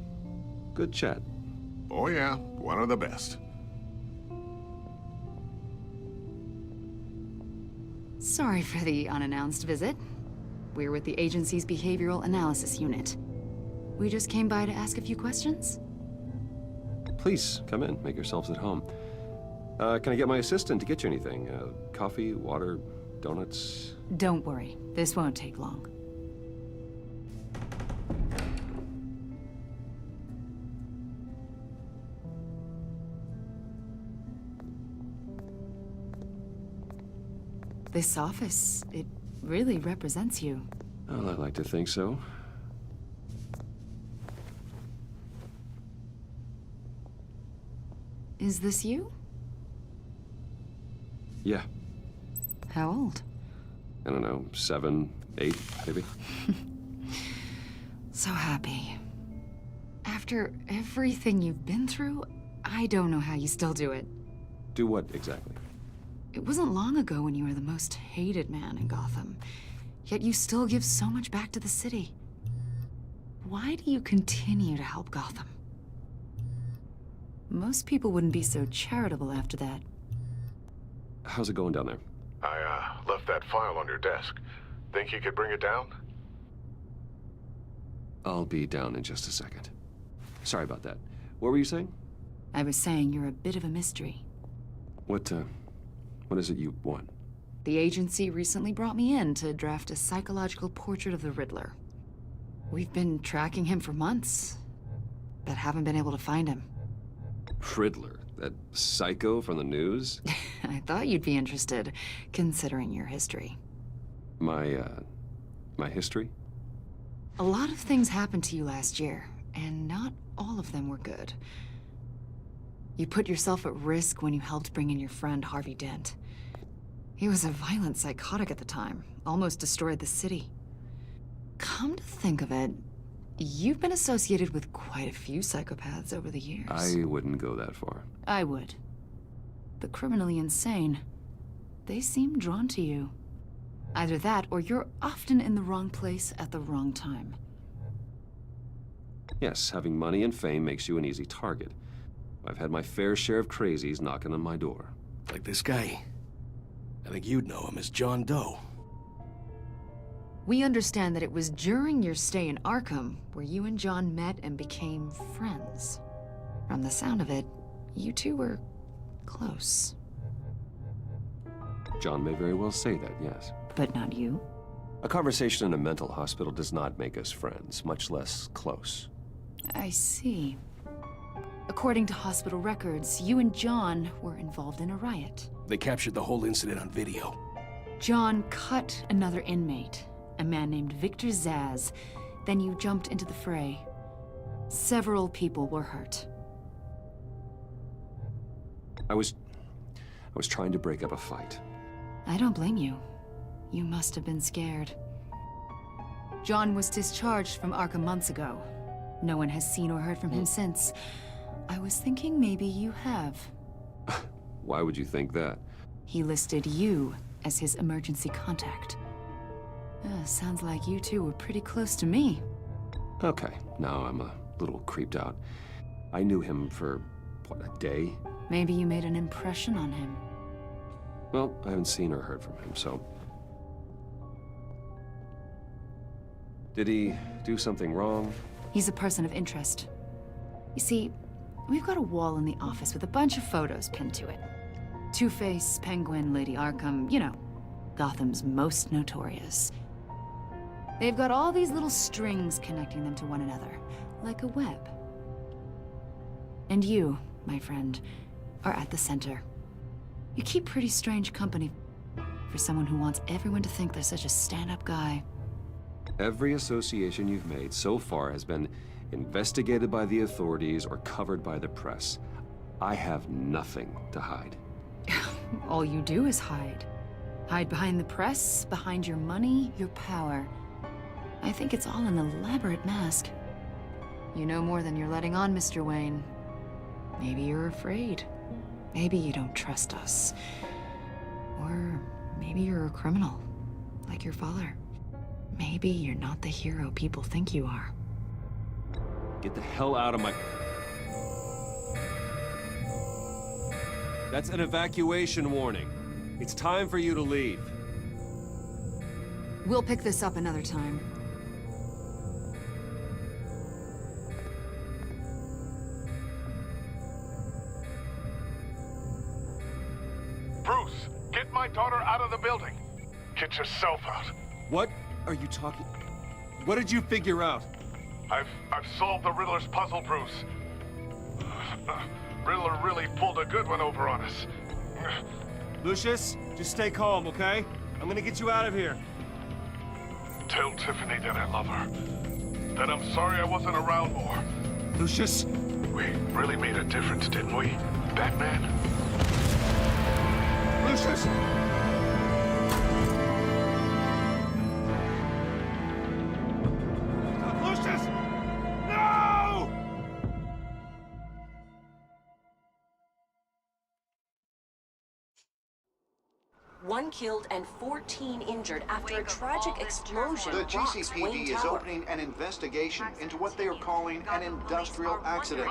Good chat. Oh yeah, one of the best. Sorry for the unannounced visit. We're with the agency's behavioral analysis unit. We just came by to ask a few questions. Please, come in. Make yourselves at home. Can I get my assistant to get you anything? Coffee, water, donuts? Don't worry. This won't take long. This office, it really represents you. Well, I'd like to think so. Is this you? Yeah. How old? I don't know, 7, 8, maybe? So happy. After everything you've been through, I don't know how you still do it. Do what exactly? It wasn't long ago when you were the most hated man in Gotham, yet you still give so much back to the city. Why do you continue to help Gotham? Most people wouldn't be so charitable after that. How's it going down there? I, left that file on your desk. Think you could bring it down? I'll be down in just a second. Sorry about that. What were you saying? I was saying you're a bit of a mystery. What is it you want? The agency recently brought me in to draft a psychological portrait of the Riddler. We've been tracking him for months, but haven't been able to find him. Riddler? That psycho from the news? I thought you'd be interested, considering your history. My history? A lot of things happened to you last year, and not all of them were good. You put yourself at risk when you helped bring in your friend Harvey Dent. He was a violent psychotic at the time, almost destroyed the city. Come to think of it, you've been associated with quite a few psychopaths over the years. I wouldn't go that far. I would. The criminally insane, they seem drawn to you. Either that, or you're often in the wrong place at the wrong time. Yes, having money and fame makes you an easy target. I've had my fair share of crazies knocking on my door. Like this guy. I think you'd know him as John Doe. We understand that it was during your stay in Arkham where you and John met and became friends. From the sound of it, you two were close. John may very well say that, yes. But not you? A conversation in a mental hospital does not make us friends, much less close. I see. According to hospital records, you and John were involved in a riot. They captured the whole incident on video. John cut another inmate, a man named Victor Zsasz. Then you jumped into the fray. Several people were hurt. I was trying to break up a fight. I don't blame you. You must have been scared. John was discharged from Arkham months ago. No one has seen or heard from him since. I was thinking maybe you have. Why would you think that? He listed you as his emergency contact. Sounds like you two were pretty close to me. Okay, now I'm a little creeped out. I knew him for, what, a day? Maybe you made an impression on him. Well, I haven't seen or heard from him, so... Did he do something wrong? He's a person of interest. You see, we've got a wall in the office with a bunch of photos pinned to it. Two-Face, Penguin, Lady Arkham, you know, Gotham's most notorious. They've got all these little strings connecting them to one another, like a web. And you, my friend, are at the center. You keep pretty strange company for someone who wants everyone to think they're such a stand-up guy. Every association you've made so far has been investigated by the authorities or covered by the press. I have nothing to hide. All you do is hide. Hide behind the press, behind your money, your power. I think it's all an elaborate mask. You know more than you're letting on, Mr. Wayne. Maybe you're afraid. Maybe you don't trust us. Or maybe you're a criminal, like your father. Maybe you're not the hero people think you are. Get the hell out of my... That's an evacuation warning. It's time for you to leave. We'll pick this up another time. Bruce, get my daughter out of the building. Get yourself out. What are you talking... What did you figure out? I've solved the Riddler's puzzle, Bruce. Riddler really pulled a good one over on us. Lucius, just stay calm, okay? I'm gonna get you out of here. Tell Tiffany that I love her. That I'm sorry I wasn't around more. Lucius! We really made a difference, didn't we, Batman? Lucius! Lucius! No! One killed and 14 injured after a tragic explosion. The rocks GCPD Wayne is Tower. opening an investigation into what they are calling an industrial accident.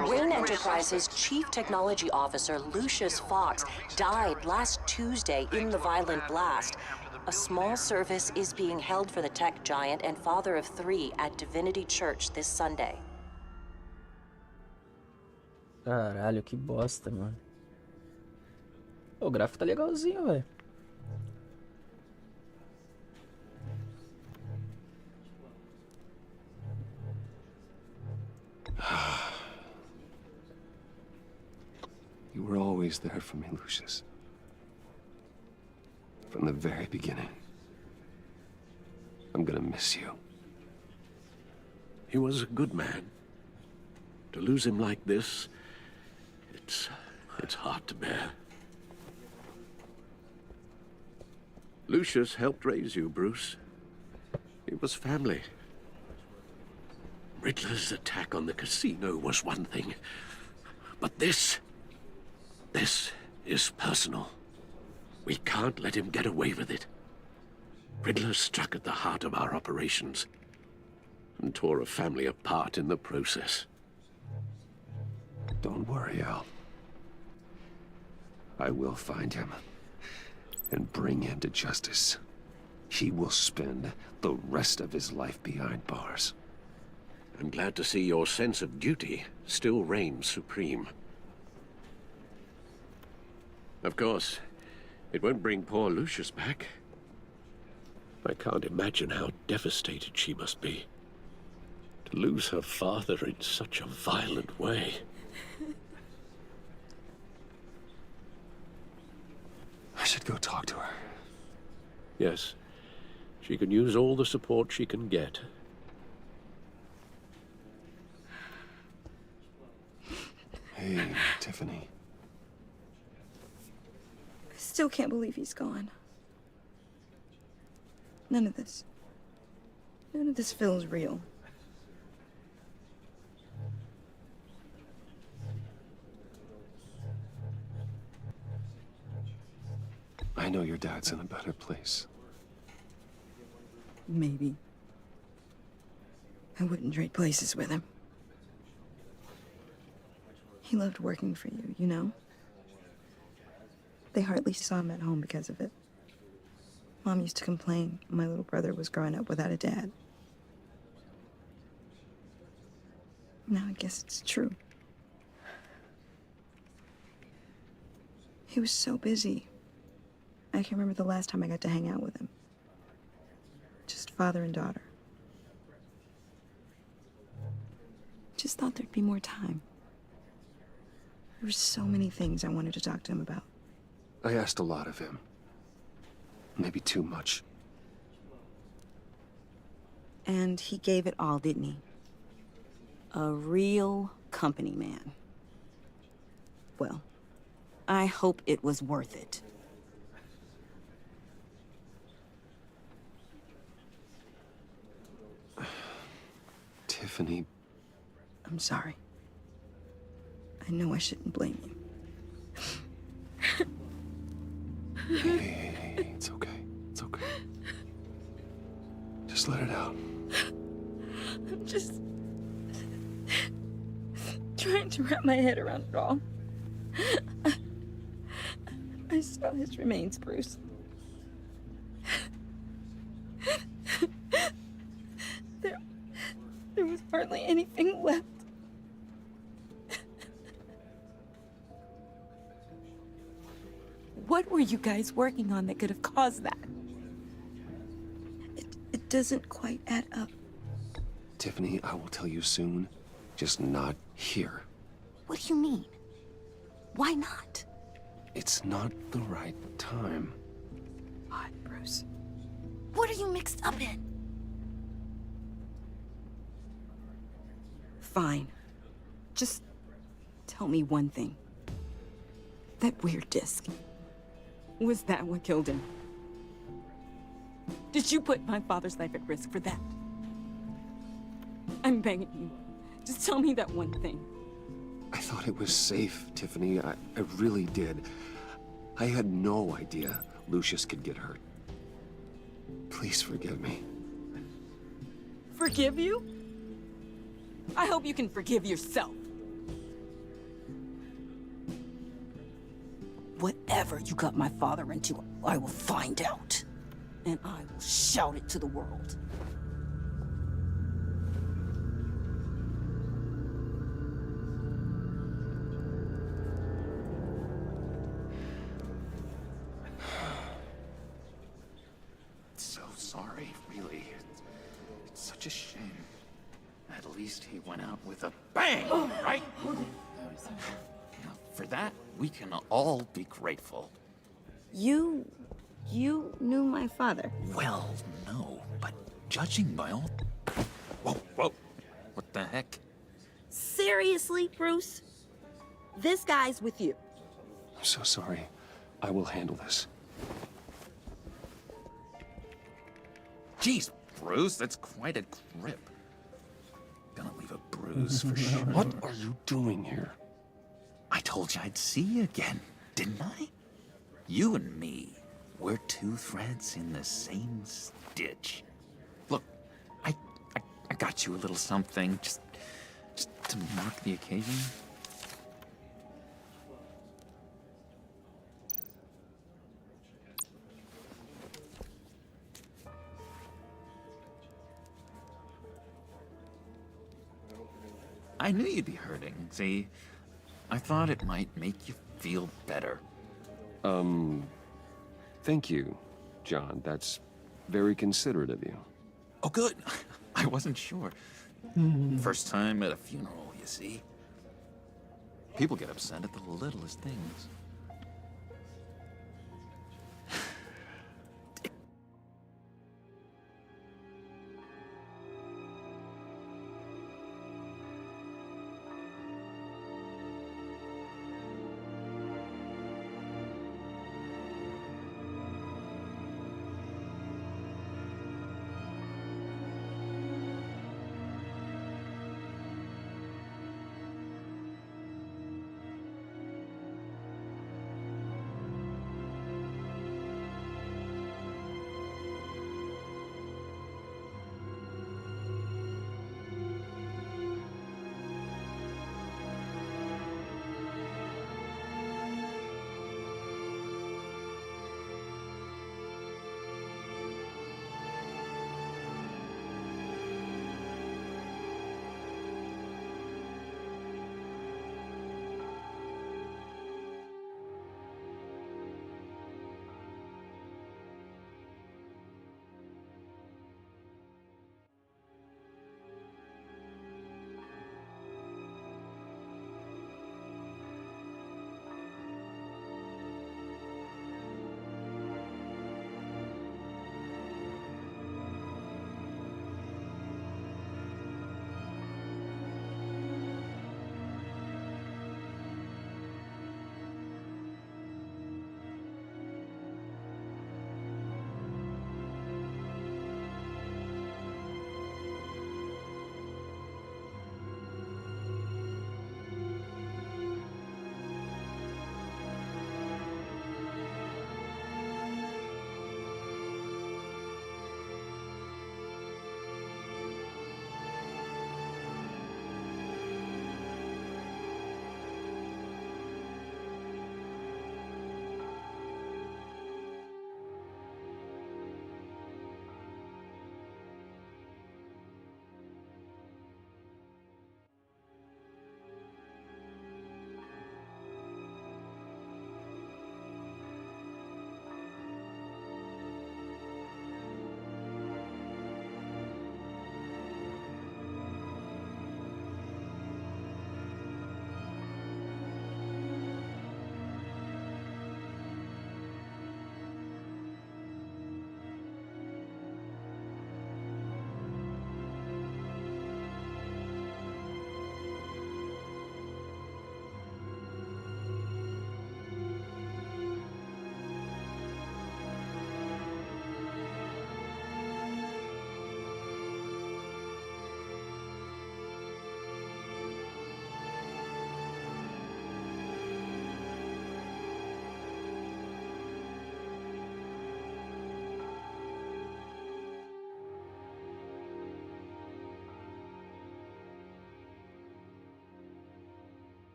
Wayne Enterprises' Chief Technology Officer, Lucius Fox, died last Tuesday in the violent blast. A small service is being held for the tech giant and father of 3 at Divinity Church this Sunday. Caralho, que bosta, mano. O gráfico tá legalzinho, velho. You were always there for me, Lucius. From the very beginning. I'm gonna miss you. He was a good man. To lose him like this, it's hard to bear. Lucius helped raise you, Bruce. It was family. Riddler's attack on the casino was one thing, but this is personal. We can't let him get away with it. Riddler struck at the heart of our operations and tore a family apart in the process. Don't worry, Al. I will find him and bring him to justice. He will spend the rest of his life behind bars. I'm glad to see your sense of duty still reigns supreme. Of course, it won't bring poor Lucius back. I can't imagine how devastated she must be. To lose her father in such a violent way. I should go talk to her. Yes, she can use all the support she can get. Hey, Tiffany. I still can't believe he's gone. None of this feels real. I know your dad's in a better place. Maybe. I wouldn't trade places with him. He loved working for you, you know? They hardly saw him at home because of it. Mom used to complain my little brother was growing up without a dad. Now I guess it's true. He was so busy. I can remember the last time I got to hang out with him. Just father and daughter. Just thought there'd be more time. There were so many things I wanted to talk to him about. I asked a lot of him. Maybe too much. And he gave it all, didn't he? A real company man. Well, I hope it was worth it. Tiffany. I'm sorry. I know I shouldn't blame you. Hey, it's okay. It's okay. Just let it out. I'm just trying to wrap my head around it all. I saw his remains, Bruce. There was hardly anything left. What were you guys working on that could have caused that? It doesn't quite add up. Tiffany, I will tell you soon. Just not here. What do you mean? Why not? It's not the right time. God, Bruce. What are you mixed up in? Fine. Just tell me one thing. That weird disc. Was that what killed him? Did you put my father's life at risk for that? I'm begging you. Just tell me that one thing. I thought it was safe, Tiffany. I really did. I had no idea Lucius could get hurt. Please forgive me. Forgive you? I hope you can forgive yourself. Whatever you got my father into, I will find out. And I will shout it to the world. So sorry, really. It's such a shame. At least he went out with a bang, right? Now, for that, we can all be grateful. You knew my father. Well, no, but judging by all... Whoa, whoa. What the heck? Seriously, Bruce? This guy's with you. I'm so sorry. I will handle this. Jeez, Bruce, that's quite a grip. Gonna leave a bruise for sure. What are you doing here? I told you I'd see you again, didn't I? You and me, we're two threads in the same stitch. Look, I got you a little something, just to mark the occasion. I knew you'd be hurting, see? I thought it might make you feel better. Thank you, John. That's very considerate of you. Oh, good. I wasn't sure. First time at a funeral, you see? People get upset at the littlest things.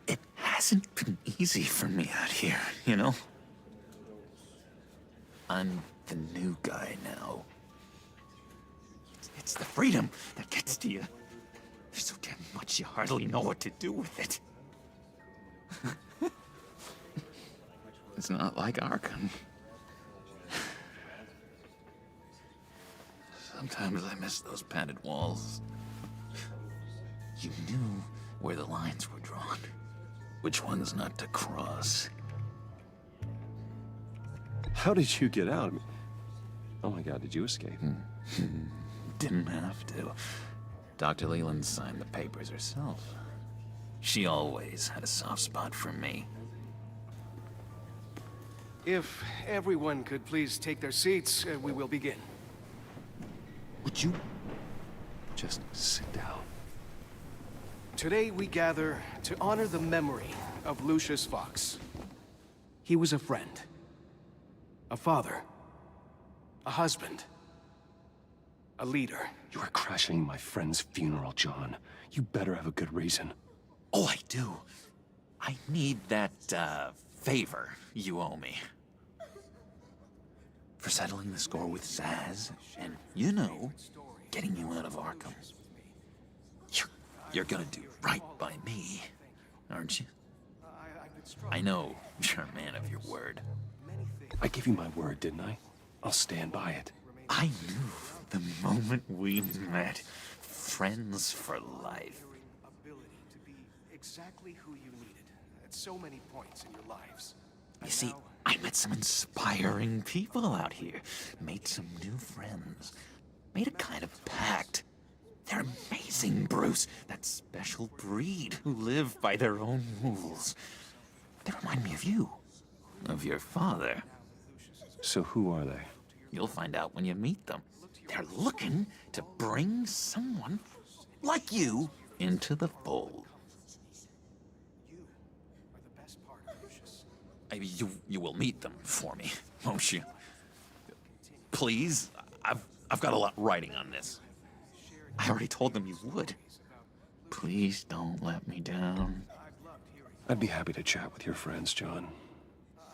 it hasn't been easy for me out here, you know? I'm the new guy now. It's the freedom that gets to you. There's so damn much you hardly know what to do with it. It's not like Arkham. Sometimes I miss those padded walls. You knew where the lines were drawn, which ones not to cross. How did you get out? Oh my God, did you escape? Didn't have to. Dr. Leland signed the papers herself. She always had a soft spot for me. If everyone could please take their seats, we will begin. Would you just sit down? Today we gather to honor the memory of Lucius Fox. He was a friend, a father, a husband, a leader. You are crashing my friend's funeral, John. You better have a good reason. Oh, I do. I need that, favor you owe me. For settling the score with Zaz, and, you know, getting you out of Arkham. You're gonna do right by me, aren't you? I know you're a man of your word. I gave you my word, didn't I? I'll stand by it. I knew the moment we met, friends for life. Ability to be exactly who you needed at so many points in your lives. You see, I met some inspiring people out here, made some new friends, made a kind of pact. They're amazing, Bruce. That special breed who live by their own rules. They remind me of you, of your father. So who are they? You'll find out when you meet them. They're looking to bring someone like you into the fold. You will meet them for me, won't you? Please, I've got a lot writing on this. I already told them you would. Please don't let me down. I'd be happy to chat with your friends, John.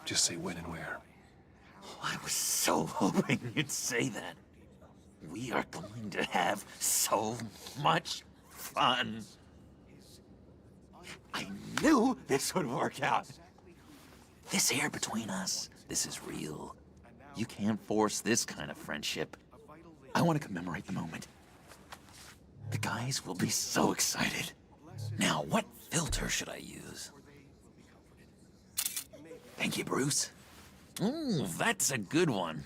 Just say when and where. I was so hoping you'd say that. We are going to have so much fun. I knew this would work out. This air between us, this is real. You can't force this kind of friendship. I want to commemorate the moment. The guys will be so excited. Now, what filter should I use? Thank you, Bruce. Ooh, that's a good one.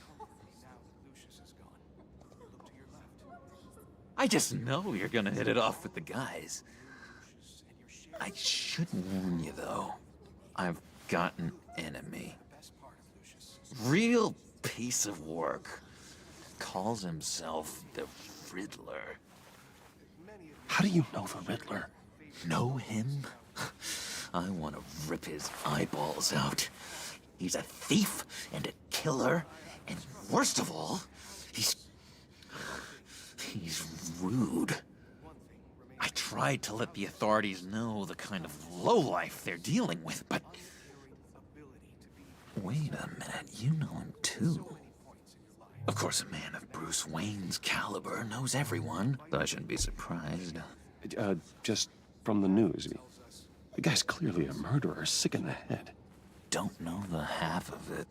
I just know you're gonna hit it off with the guys. I should warn you, though. I've got an enemy. Real piece of work. Calls himself the Riddler. How do you know the Riddler? Know him? I want to rip his eyeballs out. He's a thief and a killer, and worst of all, he's rude. I tried to let the authorities know the kind of lowlife they're dealing with, but... Wait a minute, you know him too. Of course, a man of Bruce Wayne's caliber knows everyone, so I shouldn't be surprised. Just from the news. The guy's clearly a murderer, sick in the head. Don't know the half of it.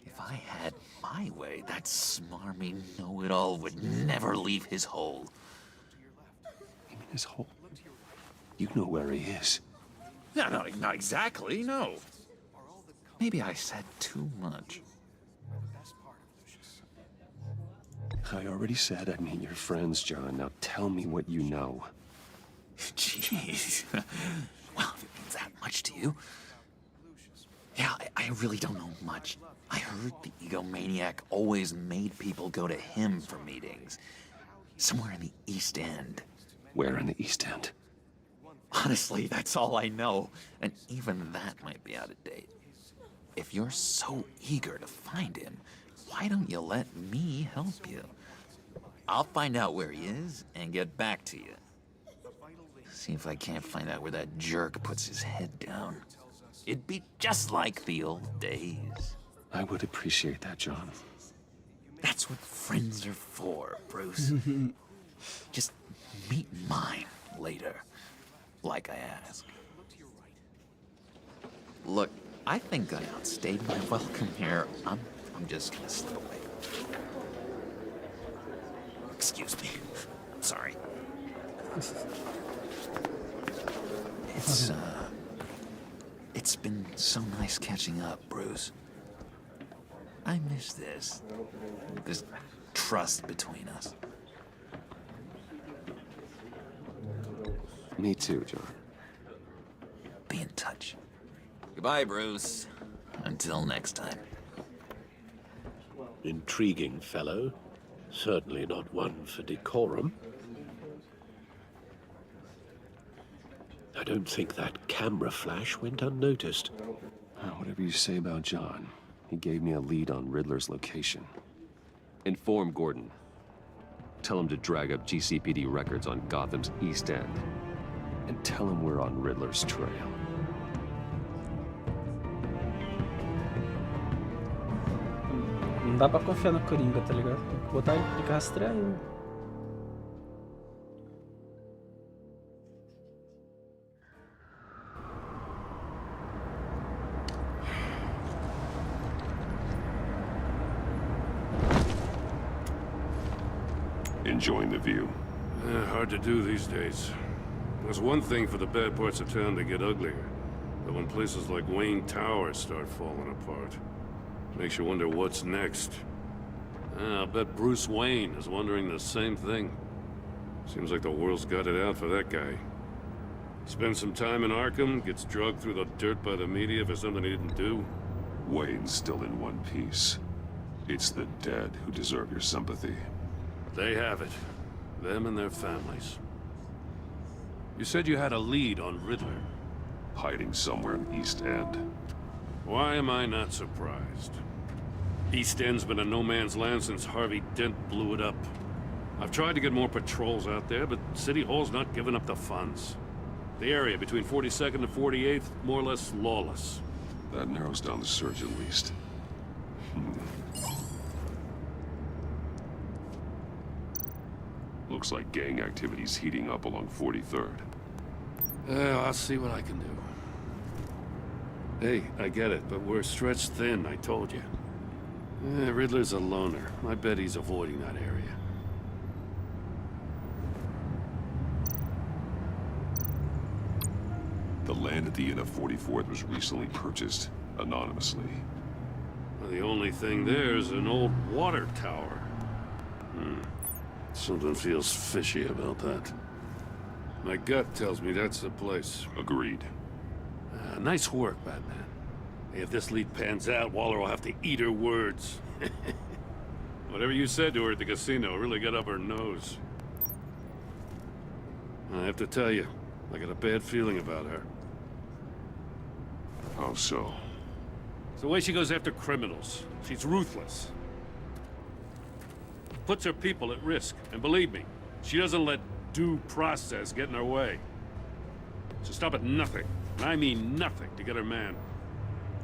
If I had my way, that smarmy know-it-all would never leave his hole. You mean his hole? You know where he is. No, not exactly, no. Maybe I said too much. I already said I'd meet your friends, John. Now tell me what you know. Jeez. Well, if it means that much to you. Yeah, I really don't know much. I heard the egomaniac always made people go to him for meetings. Somewhere in the East End. Where in the East End? Honestly, that's all I know. And even that might be out of date. If you're so eager to find him, why don't you let me help you? I'll find out where he is and get back to you. See if I can't find out where that jerk puts his head down. It'd be just like the old days. I would appreciate that, John. That's what friends are for, Bruce. Just meet mine later, like I asked. Look, I think I outstayed my welcome here. I'm just gonna slip away. Excuse me. I'm sorry. It's been so nice catching up, Bruce. I miss this trust between us. Me too, John. Be in touch. Goodbye, Bruce. Until next time. Intriguing fellow. Certainly not one for decorum. I don't think that camera flash went unnoticed. Whatever you say about John, he gave me a lead on Riddler's location. Inform Gordon. Tell him to drag up GCPD records on Gotham's East End. And tell him we're on Riddler's trail. Não dá pra confiar no Coringa, tá ligado? Tem que botar ele de rastreio. Enjoying the view. Hard to do these days. There's one thing for the bad parts of town to get uglier, but when places like Wayne Tower start falling apart, makes you wonder what's next. I'll bet Bruce Wayne is wondering the same thing. Seems like the world's got it out for that guy. Spends some time in Arkham, gets drugged through the dirt by the media for something he didn't do. Wayne's still in one piece. It's the dead who deserve your sympathy. They have it. Them and their families. You said you had a lead on Riddler. Hiding somewhere in East End. Why am I not surprised? East End's been a no-man's land since Harvey Dent blew it up. I've tried to get more patrols out there, but City Hall's not giving up the funds. The area between 42nd and 48th, more or less lawless. That narrows down the search at least. Looks like gang activity's heating up along 43rd. I'll see what I can do. Hey, I get it, but we're stretched thin, I told you. Riddler's a loner. I bet he's avoiding that area. The land at the end of 44th was recently purchased anonymously. Well, the only thing there is an old water tower. Something feels fishy about that. My gut tells me that's the place. Agreed. Nice work, Batman. Hey, if this lead pans out, Waller will have to eat her words. Whatever you said to her at the casino really got up her nose. I have to tell you, I got a bad feeling about her. How so? It's the way she goes after criminals. She's ruthless. Puts her people at risk, and believe me, she doesn't let due process get in her way. She'll stop at nothing, and I mean nothing, to get her man.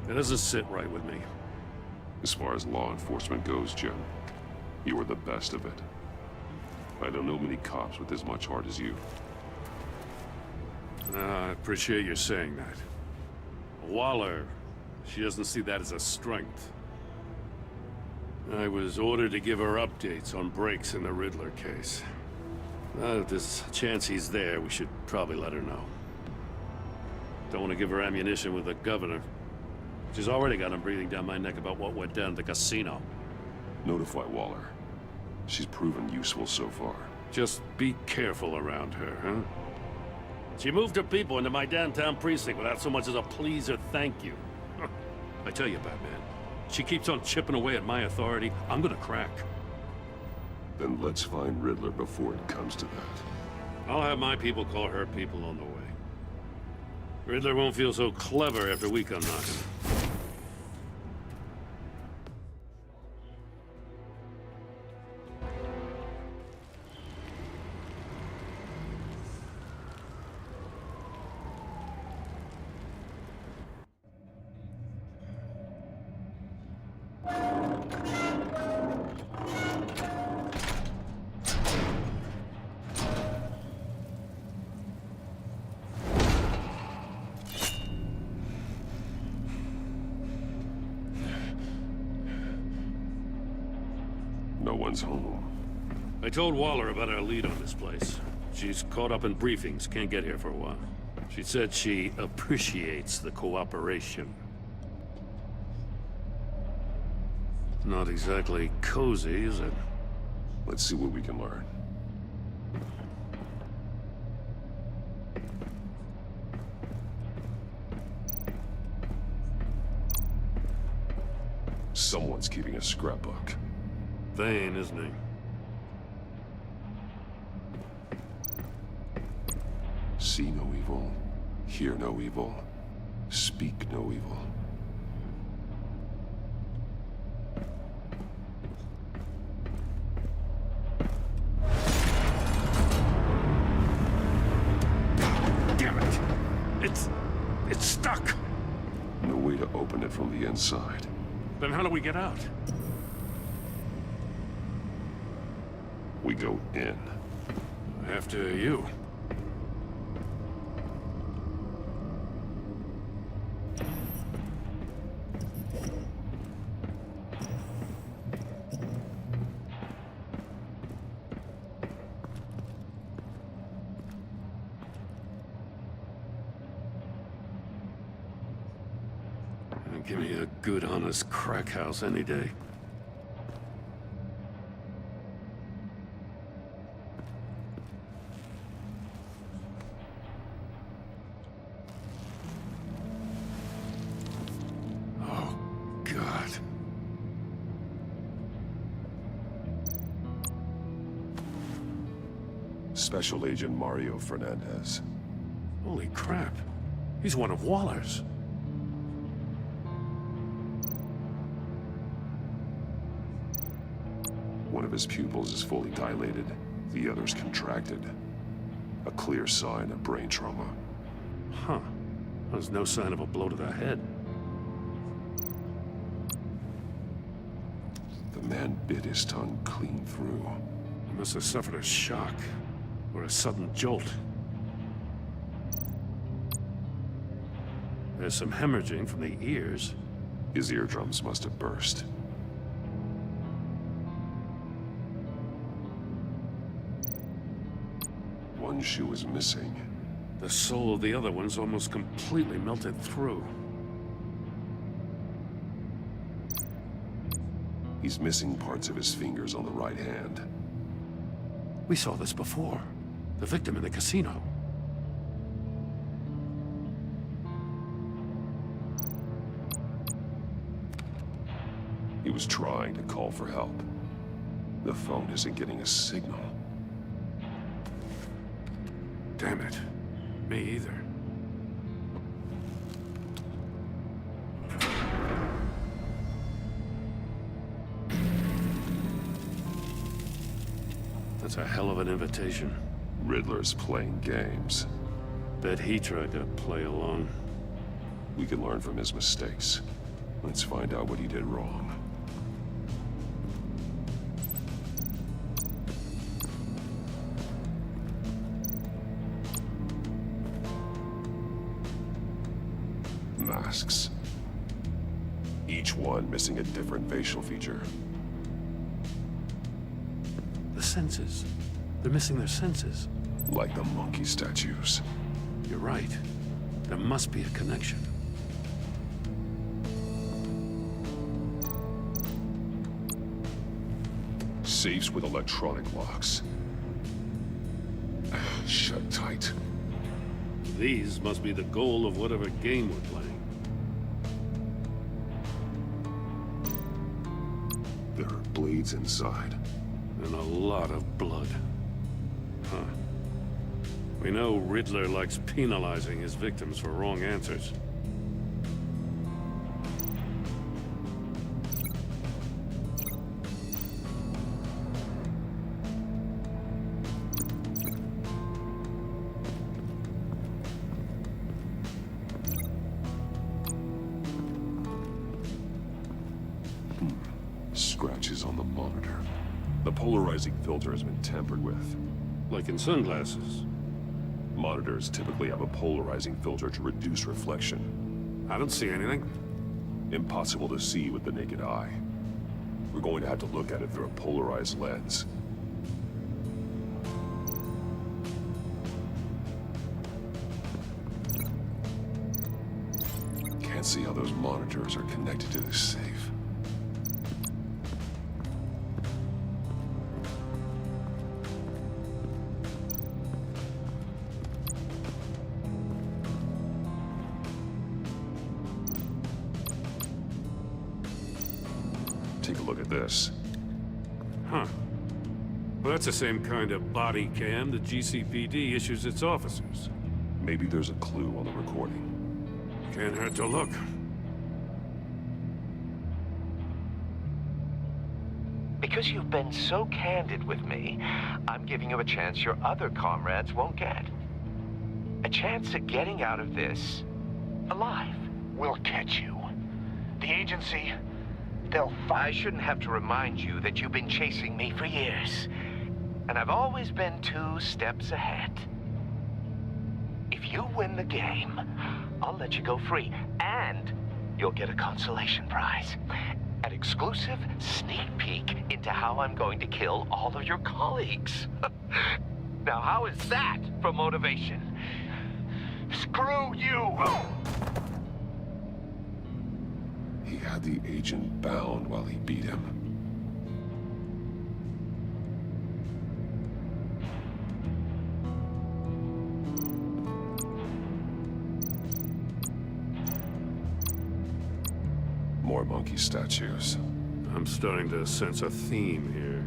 It doesn't sit right with me. As far as law enforcement goes, Jim, you are the best of it. I don't know many cops with as much heart as you. I appreciate you saying that. Waller, she doesn't see that as a strength. I was ordered to give her updates on breaks in the Riddler case. If there's a chance he's there, we should probably let her know. Don't want to give her ammunition with the governor. She's already got him breathing down my neck about what went down at the casino. Notify Waller. She's proven useful so far. Just be careful around her, huh? She moved her people into my downtown precinct without so much as a please or thank you. I tell you, Batman, she keeps on chipping away at my authority, I'm gonna crack. Then let's find Riddler before it comes to that. I'll have my people call her people on the way. Riddler won't feel so clever after we come knocking. one's home. I told Waller about our lead on this place. She's caught up in briefings, can't get here for a while. She said she appreciates the cooperation. Not exactly cozy, is it? Let's see what we can learn. Someone's keeping a scrapbook. Vain, isn't he? See no evil, hear no evil, speak no evil. Damn it! It's stuck! No way to open it from the inside. Then how do we get out? We go in. After you. Give me a good, honest crack house any day. Oh, God. Special Agent Mario Fernandez. Holy crap. He's one of Waller's. One of his pupils is fully dilated, the other's contracted. A clear sign of brain trauma. Huh. There's no sign of a blow to the head. The man bit his tongue clean through. He must have suffered a shock, or a sudden jolt. There's some hemorrhaging from the ears. His eardrums must have burst. One shoe is missing. The sole of the other one's almost completely melted through. He's missing parts of his fingers on the right hand. We saw this before. The victim in the casino. He was trying to call for help. The phone isn't getting a signal. Damn it. Me either. That's a hell of an invitation. Riddler's playing games. Bet he tried to play along. We can learn from his mistakes. Let's find out what he did wrong. Masks. Each one missing a different facial feature. The senses. They're missing their senses. Like the monkey statues. You're right. There must be a connection. Safes with electronic locks. Shut tight. These must be the goal of whatever game we're playing. There are blades inside. And a lot of blood. Huh. We know Riddler likes penalizing his victims for wrong answers. Scratches on the monitor. The polarizing filter has been tampered with. Like in sunglasses. Monitors typically have a polarizing filter to reduce reflection. I don't see anything. Impossible to see with the naked eye. We're going to have to look at it through a polarized lens. Can't see how those monitors are connected to this safe. Take a look at this. Huh. Well, that's the same kind of body cam the GCPD issues its officers. Maybe there's a clue on the recording. Can't hurt to look. Because you've been so candid with me, I'm giving you a chance your other comrades won't get. A chance at getting out of this alive. We'll catch you. The agency, they'll find... I shouldn't have to remind you that you've been chasing me for years. And I've always been 2 steps ahead. If you win the game, I'll let you go free. And you'll get a consolation prize. An exclusive sneak peek into how I'm going to kill all of your colleagues. Now, how is that for motivation? Screw you! He had the agent bound while he beat him. More monkey statues. I'm starting to sense a theme here.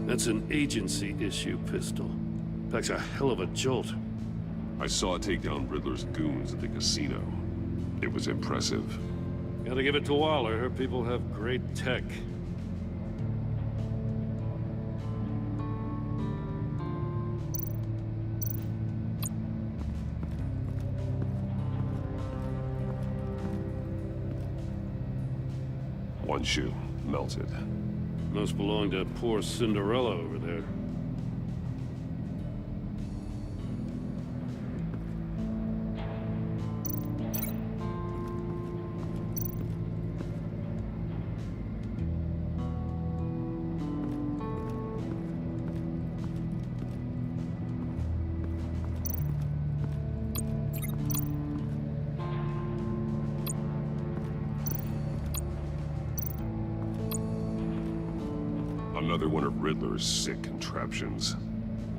That's an agency-issue pistol. Packs a hell of a jolt. I saw it take down Riddler's goons at the casino. It was impressive. Gotta give it to Waller. Her people have great tech. One shoe, melted. Must belong to poor Cinderella over there. Another one of Riddler's sick contraptions.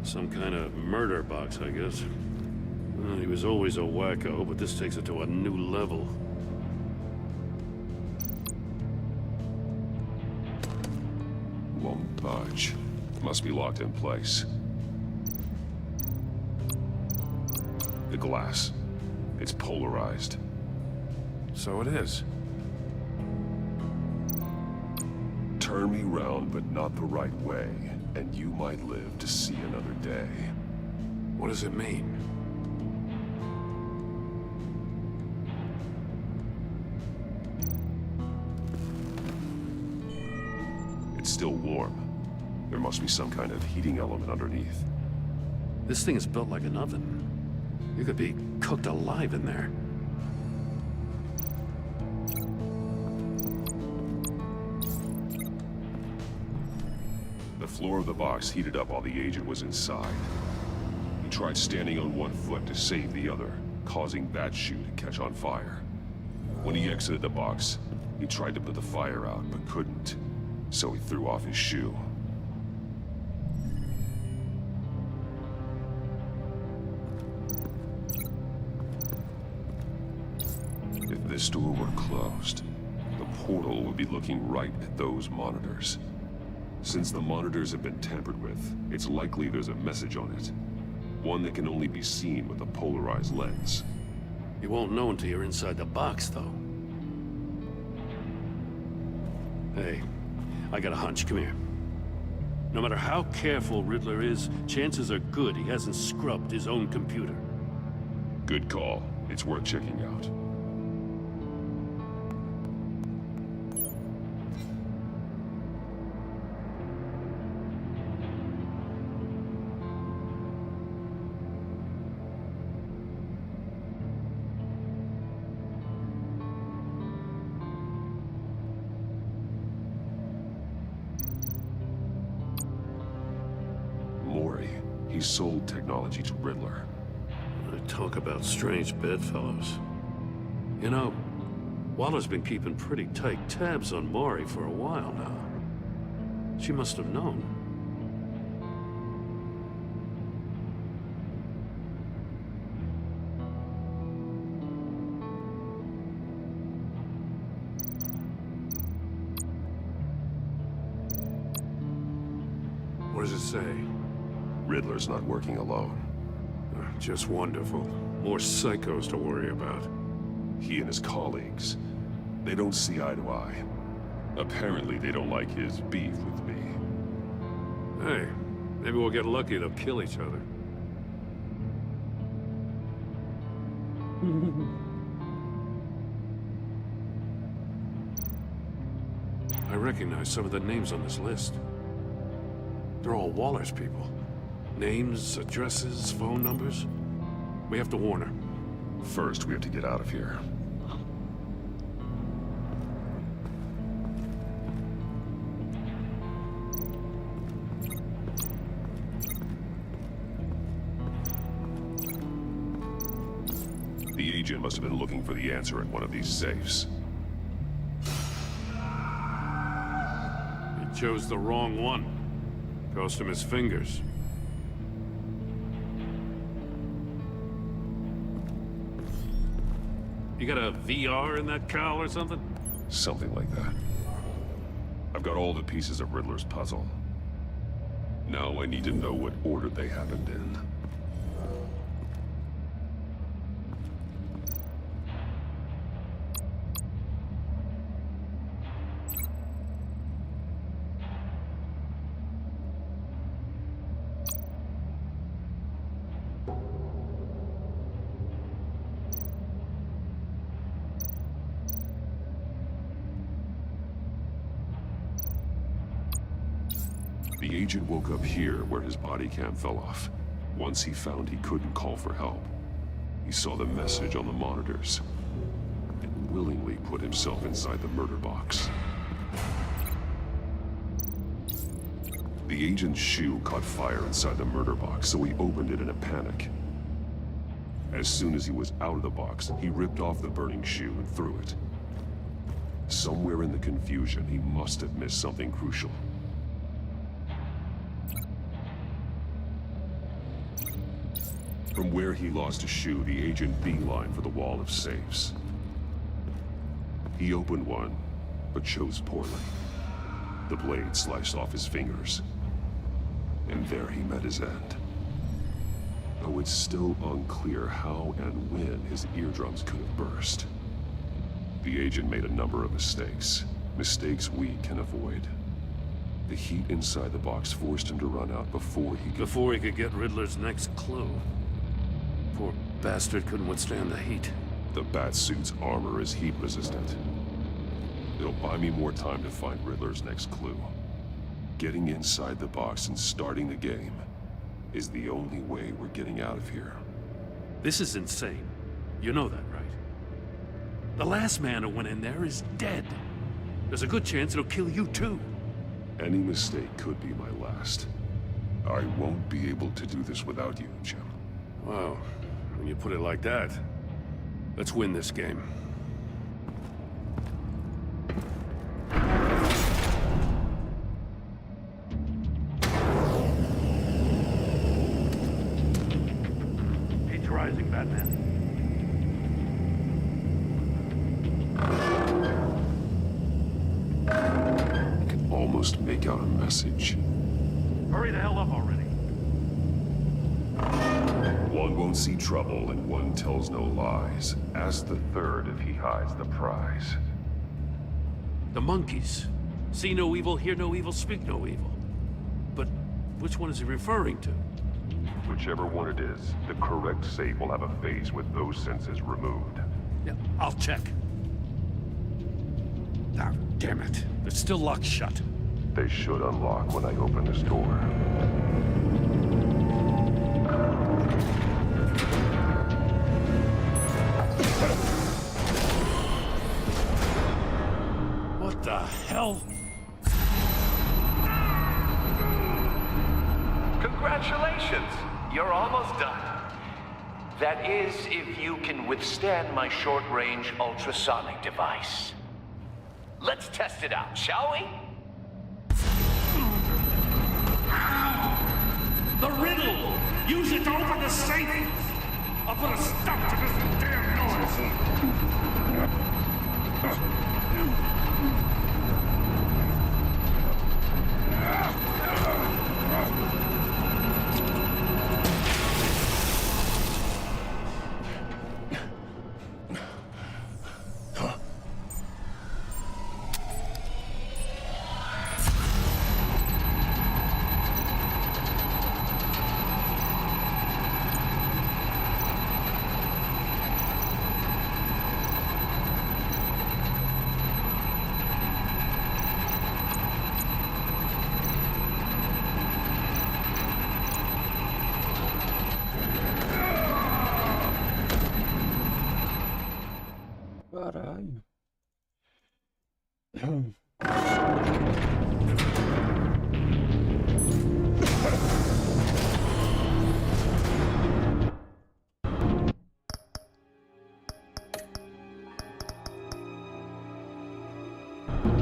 Some kind of murder box, I guess. Well, he was always a wacko, but this takes it to a new level. Won't budge. Must be locked in place. The glass. It's polarized. So it is. Turn me round, but not the right way, and you might live to see another day. What does it mean? It's still warm. There must be some kind of heating element underneath. This thing is built like an oven. You could be cooked alive in there. The floor of the box heated up while the agent was inside. He tried standing on one foot to save the other, causing that shoe to catch on fire. When he exited the box, he tried to put the fire out, but couldn't, so he threw off his shoe. If this door were closed, the portal would be looking right at those monitors. Since the monitors have been tampered with, it's likely there's a message on it. One that can only be seen with a polarized lens. You won't know until you're inside the box, though. Hey, I got a hunch. Come here. No matter how careful Riddler is, chances are good he hasn't scrubbed his own computer. Good call. It's worth checking out. He sold technology to Riddler. Talk about strange bedfellows. You know, Waller's been keeping pretty tight tabs on Maury for a while now. She must have known. What does it say? Riddler's not working alone. Just wonderful. More psychos to worry about. He and his colleagues, they don't see eye to eye. Apparently they don't like his beef with me. Hey, maybe we'll get lucky to kill each other. I recognize some of the names on this list. They're all Waller's people. Names, addresses, phone numbers. We have to warn her. First, we have to get out of here. The agent must have been looking for the answer in one of these safes. He chose the wrong one. Cost him his fingers. You got a VR in that cowl or something? Something like that. I've got all the pieces of Riddler's puzzle. Now I need to know what order they happened in. The agent woke up here where his body cam fell off. Once he found he couldn't call for help, he saw the message on the monitors and willingly put himself inside the murder box. The agent's shoe caught fire inside the murder box, so he opened it in a panic. As soon as he was out of the box, he ripped off the burning shoe and threw it. Somewhere in the confusion, he must have missed something crucial. From where he lost a shoe, the agent beelined for the wall of safes. He opened one, but chose poorly. The blade sliced off his fingers. And there he met his end. Though it's still unclear how and when his eardrums could have burst. The agent made a number of mistakes. Mistakes we can avoid. The heat inside the box forced him to run out before he could get Riddler's next clue. Poor bastard couldn't withstand the heat. The Batsuit's armor is heat resistant. It'll buy me more time to find Riddler's next clue. Getting inside the box and starting the game is the only way we're getting out of here. This is insane. You know that, right? The last man who went in there is dead. There's a good chance it'll kill you too. Any mistake could be my last. I won't be able to do this without you, Jim. Wow. When you put it like that, let's win this game. Heat's rising, Batman. I can almost make out a message. Hurry the hell up already. One won't see trouble and one tells no lies. Ask the third if he hides the prize. The monkeys. See no evil, hear no evil, speak no evil. But which one is he referring to? Whichever one it is, the correct safe will have a phase with those senses removed. Yeah, I'll check. Ah, damn it. It's still locked shut. They should unlock when I open this door. What the hell? Congratulations! You're almost done. That is, if you can withstand my short-range ultrasonic device. Let's test it out, shall we? The riddle! Use it to open the safe! I'll put a stop to this damn noise! Caralho.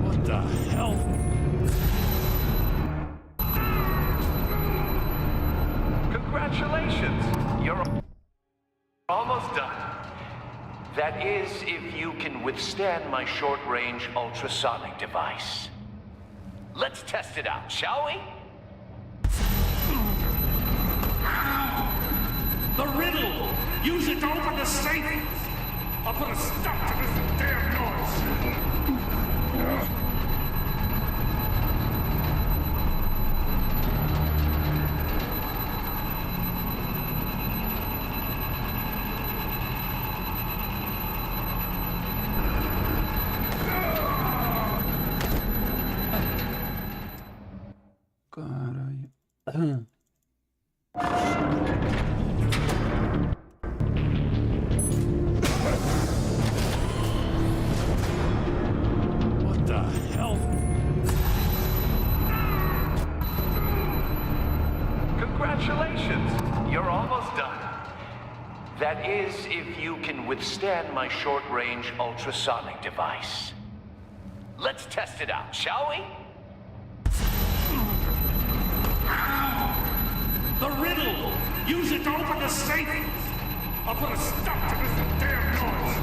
What the hell? Congratulations! You're almost done. That is, if you can withstand my short-range ultrasonic device. Let's test it out, shall we? The riddle! Use it to open the safe! I'll put a stop to this damn noise! Caralho. What the hell? Congratulations! You're almost done. That is, if you can withstand my short-range ultrasonic device. Let's test it out, shall we? The riddle! Use it to open the safe! I'll put a stop to this damn noise!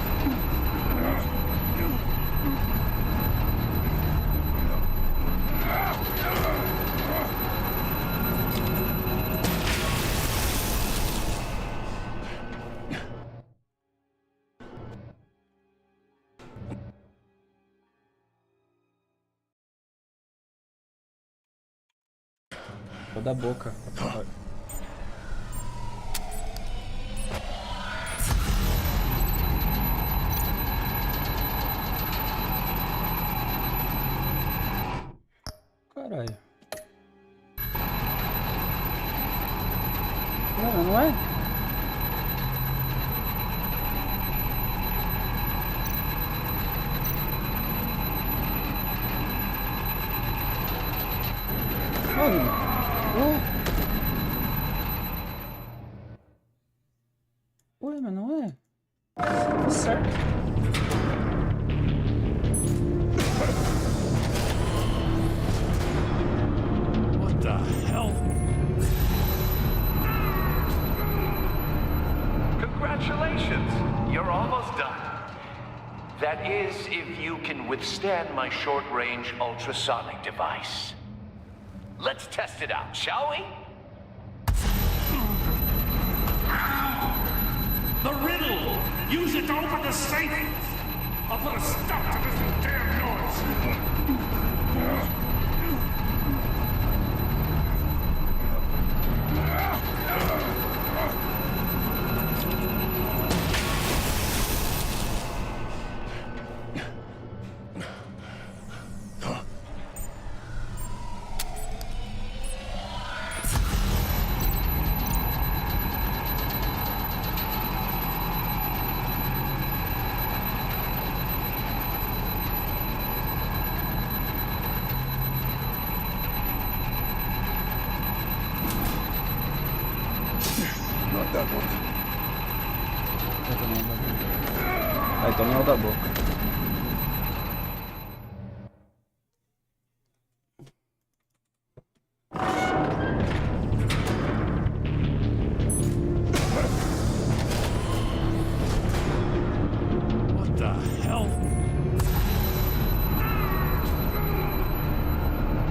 Toda a boca. Caralho. Não é? Mano. Ué, mas não é? Tá certo. What the hell? Congratulations! You're almost done. That is, if you can withstand my short-range ultrasonic device. Let's test it out, shall we? The riddle! Use it to open the safe! I'll put a stop to this damn noise! that one. Ah, então não é o da boca. What the hell?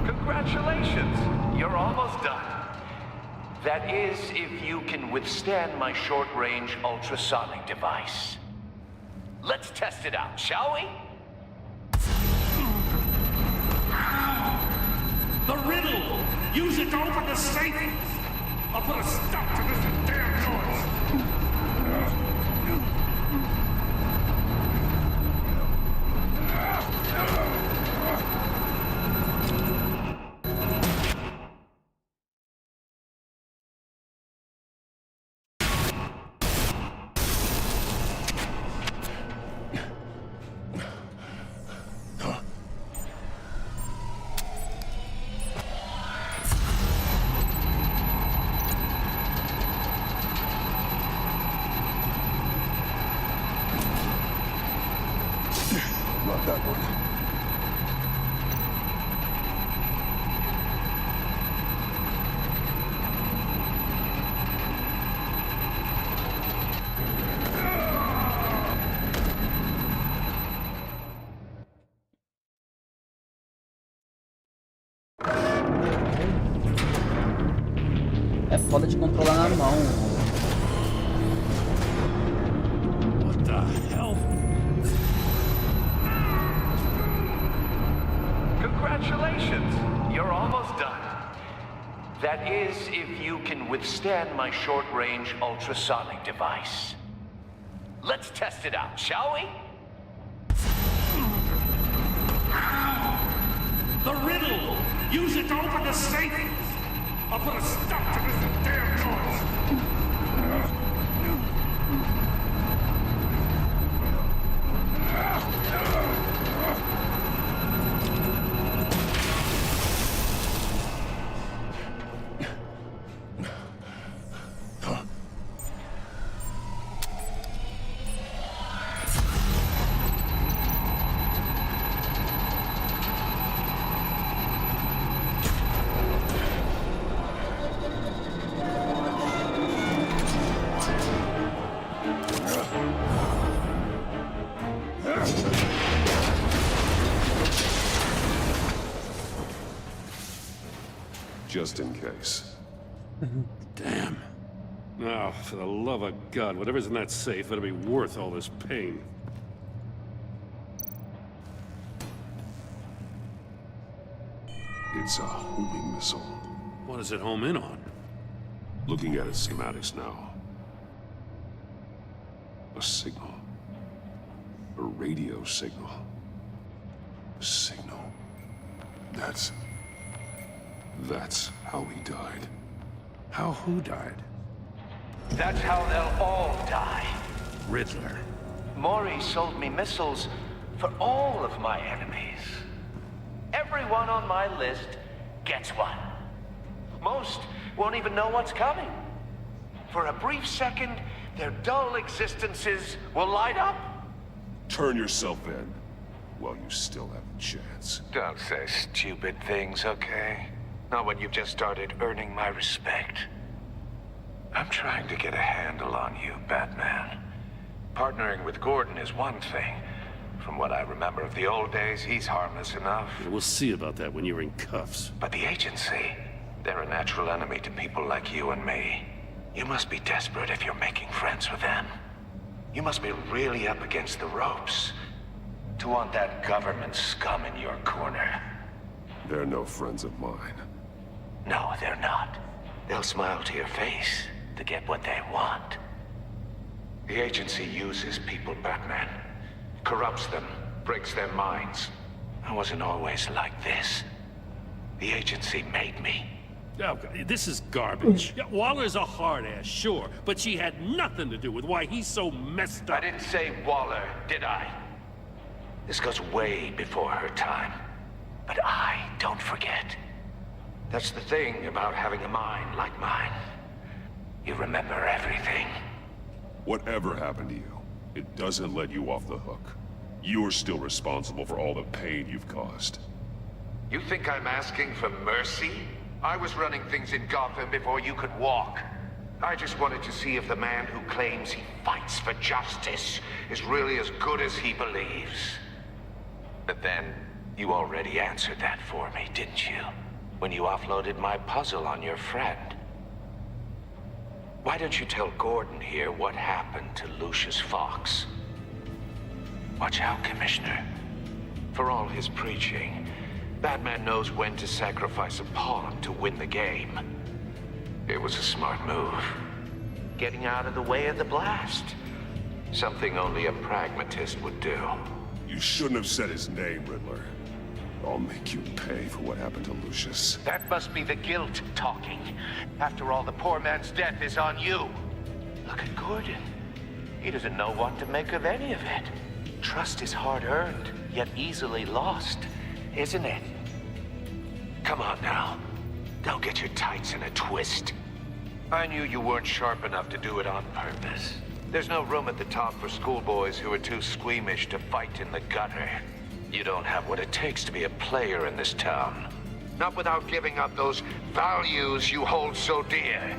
Congratulations, you're almost done. That is, if you can withstand my short-range ultrasonic device. Let's test it out, shall we? The riddle! Use it to open the safe! I'll put a stop to this damn noise! Not that one. É foda de controlar na mão. What the hell? Congratulations, you're almost done. That is, if you can withstand my short-range ultrasonic device. Let's test it out, shall we? The riddle! Use it to open the safe! I'll put a stop to this damn noise! Just in case. Damn. Now, for the love of God, whatever's in that safe better be worth all this pain. It's a homing missile. What does it home in on? Looking at its schematics now. A signal. A radio signal. A signal. That's how he died. How who died? That's how they'll all die. Riddler. Maury sold me missiles for all of my enemies. Everyone on my list gets one. Most won't even know what's coming. For a brief second, their dull existences will light up. Turn yourself in while you still have a chance. Don't say stupid things, okay? Not when you've just started earning my respect. I'm trying to get a handle on you, Batman. Partnering with Gordon is one thing. From what I remember of the old days, he's harmless enough. We'll see about that when you're in cuffs. But the agency, they're a natural enemy to people like you and me. You must be desperate if you're making friends with them. You must be really up against the ropes to want that government scum in your corner. They're no friends of mine. No, they're not. They'll smile to your face to get what they want. The agency uses people, Batman. Corrupts them, breaks their minds. I wasn't always like this. The agency made me. Oh, this is garbage. Yeah, Waller's a hard-ass, sure, but she had nothing to do with why he's so messed up. I didn't say Waller, did I? This goes way before her time. But I don't forget. That's the thing about having a mind like mine. You remember everything. Whatever happened to you, it doesn't let you off the hook. You're still responsible for all the pain you've caused. You think I'm asking for mercy? I was running things in Gotham before you could walk. I just wanted to see if the man who claims he fights for justice is really as good as he believes. But then, you already answered that for me, didn't you? When you offloaded my puzzle on your friend. Why don't you tell Gordon here what happened to Lucius Fox? Watch out, Commissioner. For all his preaching, Batman knows when to sacrifice a pawn to win the game. It was a smart move. Getting out of the way of the blast. Something only a pragmatist would do. You shouldn't have said his name, Riddler. I'll make you pay for what happened to Lucius. That must be the guilt talking. After all, the poor man's death is on you. Look at Gordon. He doesn't know what to make of any of it. Trust is hard-earned, yet easily lost, isn't it? Come on now. Don't get your tights in a twist. I knew you weren't sharp enough to do it on purpose. There's no room at the top for schoolboys who are too squeamish to fight in the gutter. You don't have what it takes to be a player in this town. Not without giving up those values you hold so dear.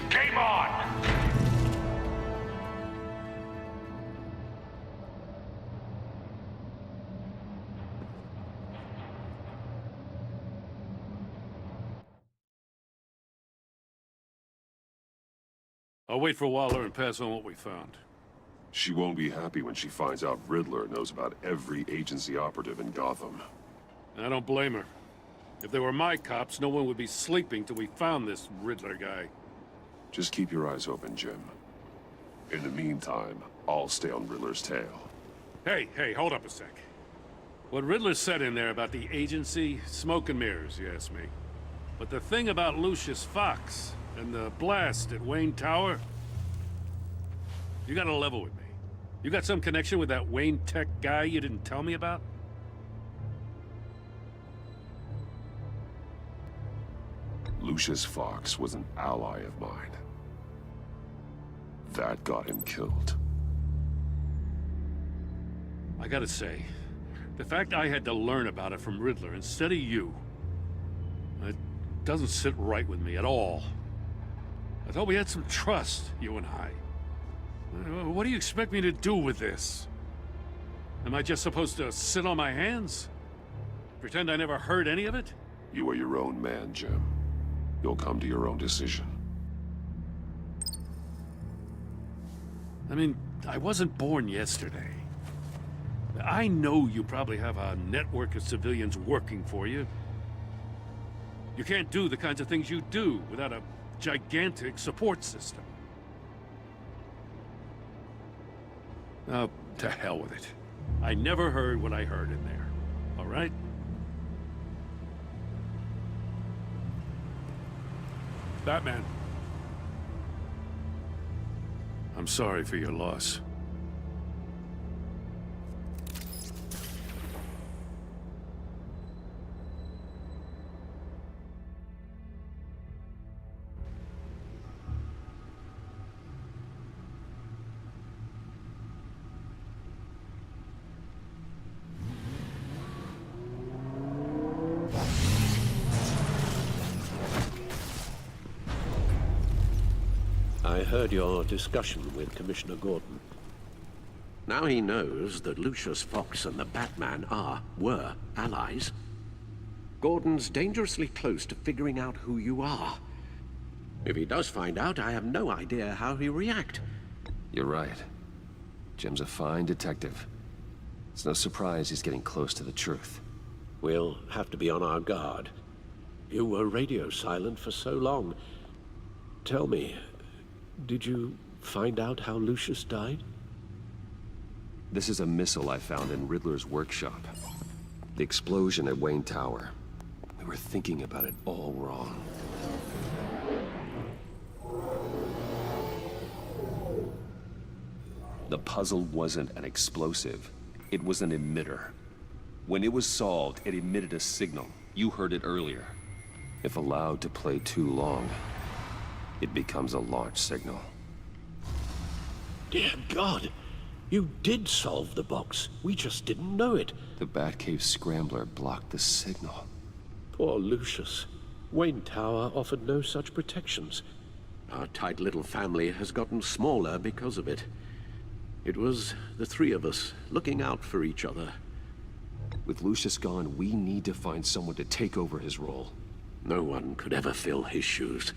Game on! I'll wait for Waller and pass on what we found. She won't be happy when she finds out Riddler knows about every agency operative in Gotham. I don't blame her. If they were my cops, no one would be sleeping till we found this Riddler guy. Just keep your eyes open, Jim. In the meantime, I'll stay on Riddler's tail. Hey, hold up a sec. What Riddler said in there about the agency, smoke and mirrors, you ask me. But the thing about Lucius Fox and the blast at Wayne Tower, you gotta level with me. You got some connection with that Wayne Tech guy you didn't tell me about? Lucius Fox was an ally of mine. That got him killed. I gotta say, the fact I had to learn about it from Riddler instead of you, it doesn't sit right with me at all. I thought we had some trust, you and I. What do you expect me to do with this? Am I just supposed to sit on my hands? Pretend I never heard any of it? You are your own man, Jim. You'll come to your own decision. I mean, I wasn't born yesterday. I know you probably have a network of civilians working for you. You can't do the kinds of things you do without a gigantic support system. Oh, to hell with it. I never heard what I heard in there, all right? Batman. I'm sorry for your loss. I heard your discussion with Commissioner Gordon. Now he knows that Lucius Fox and the Batman were allies. Gordon's dangerously close to figuring out who you are. If he does find out, I have no idea how he'll react. You're right. Jim's a fine detective. It's no surprise he's getting close to the truth. We'll have to be on our guard. You were radio silent for so long. Tell me, did you find out how Lucius died? This is a missile I found in Riddler's workshop. The explosion at Wayne Tower. We were thinking about it all wrong. The puzzle wasn't an explosive. It was an emitter. When it was solved, it emitted a signal. You heard it earlier. If allowed to play too long, it becomes a launch signal. Dear God. You did solve the box. We just didn't know it. The Batcave Scrambler blocked the signal. Poor Lucius. Wayne Tower offered no such protections. Our tight little family has gotten smaller because of it. It was the three of us looking out for each other. With Lucius gone, we need to find someone to take over his role. No one could ever fill his shoes.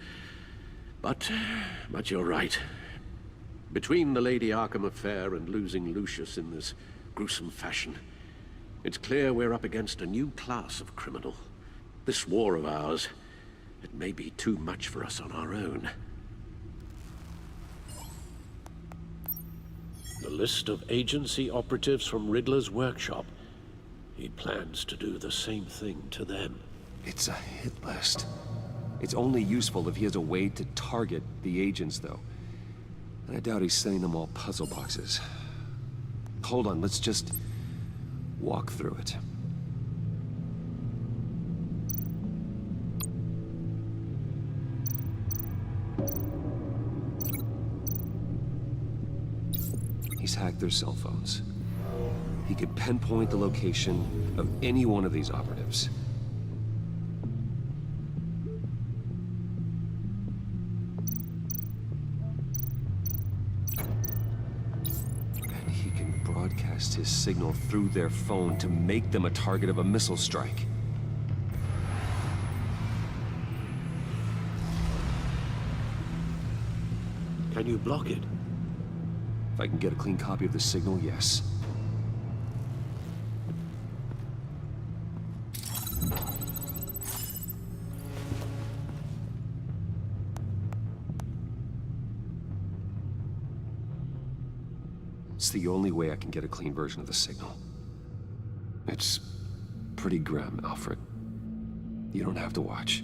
But you're right. Between the Lady Arkham affair and losing Lucius in this gruesome fashion, it's clear we're up against a new class of criminal. This war of ours, it may be too much for us on our own. The list of agency operatives from Riddler's workshop. He plans to do the same thing to them. It's a hit list. It's only useful if he has a way to target the agents, though. And I doubt he's sending them all puzzle boxes. Hold on, let's just walk through it. He's hacked their cell phones. He could pinpoint the location of any one of these operatives. And he can broadcast his signal through their phone to make them a target of a missile strike. Can you block it? If I can get a clean copy of the signal, yes. It's the only way I can get a clean version of the signal. It's pretty grim, Alfred. You don't have to watch.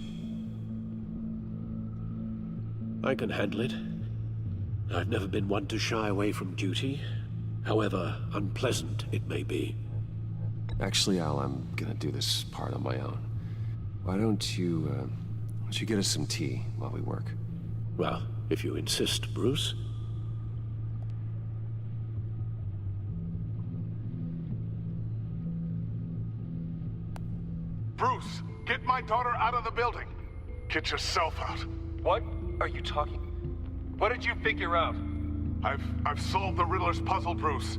I can handle it. I've never been one to shy away from duty, however unpleasant it may be. Actually, Al, I'm gonna do this part on my own. Why don't you get us some tea while we work? Well, if you insist, Bruce. Bruce, get my daughter out of the building. Get yourself out. What are you talking? What did you figure out? I've solved the Riddler's puzzle, Bruce.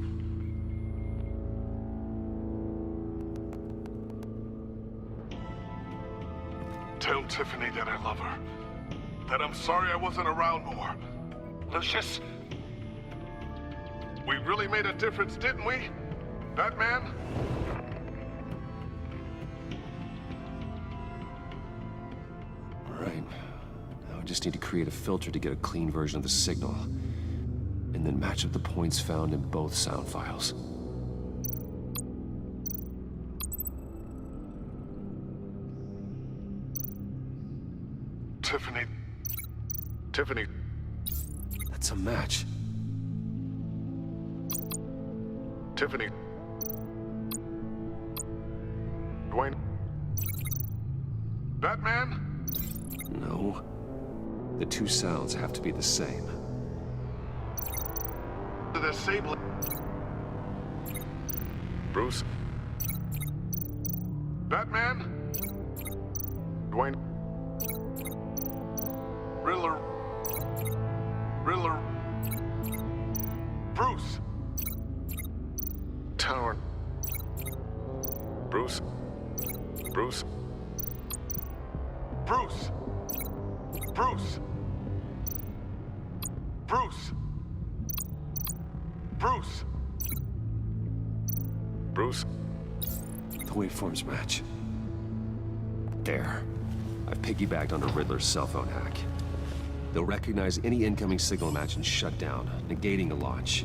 Tell Tiffany that I love her. That I'm sorry I wasn't around more. Lucius? We really made a difference, didn't we? Batman? Right. Now I just need to create a filter to get a clean version of the signal. And then match up the points found in both sound files. Tiffany. That's a match. Tiffany. Dwayne. Batman? No. The two sounds have to be the same. The same. Bruce. Batman? Dwayne. Riddler. Bruce. Tower. Bruce. Bruce. Bruce. Bruce. Bruce. Bruce. Bruce. The waveforms match. There. I've piggybacked onto Riddler's cell phone hack. They'll recognize any incoming signal match and shut down, negating a launch.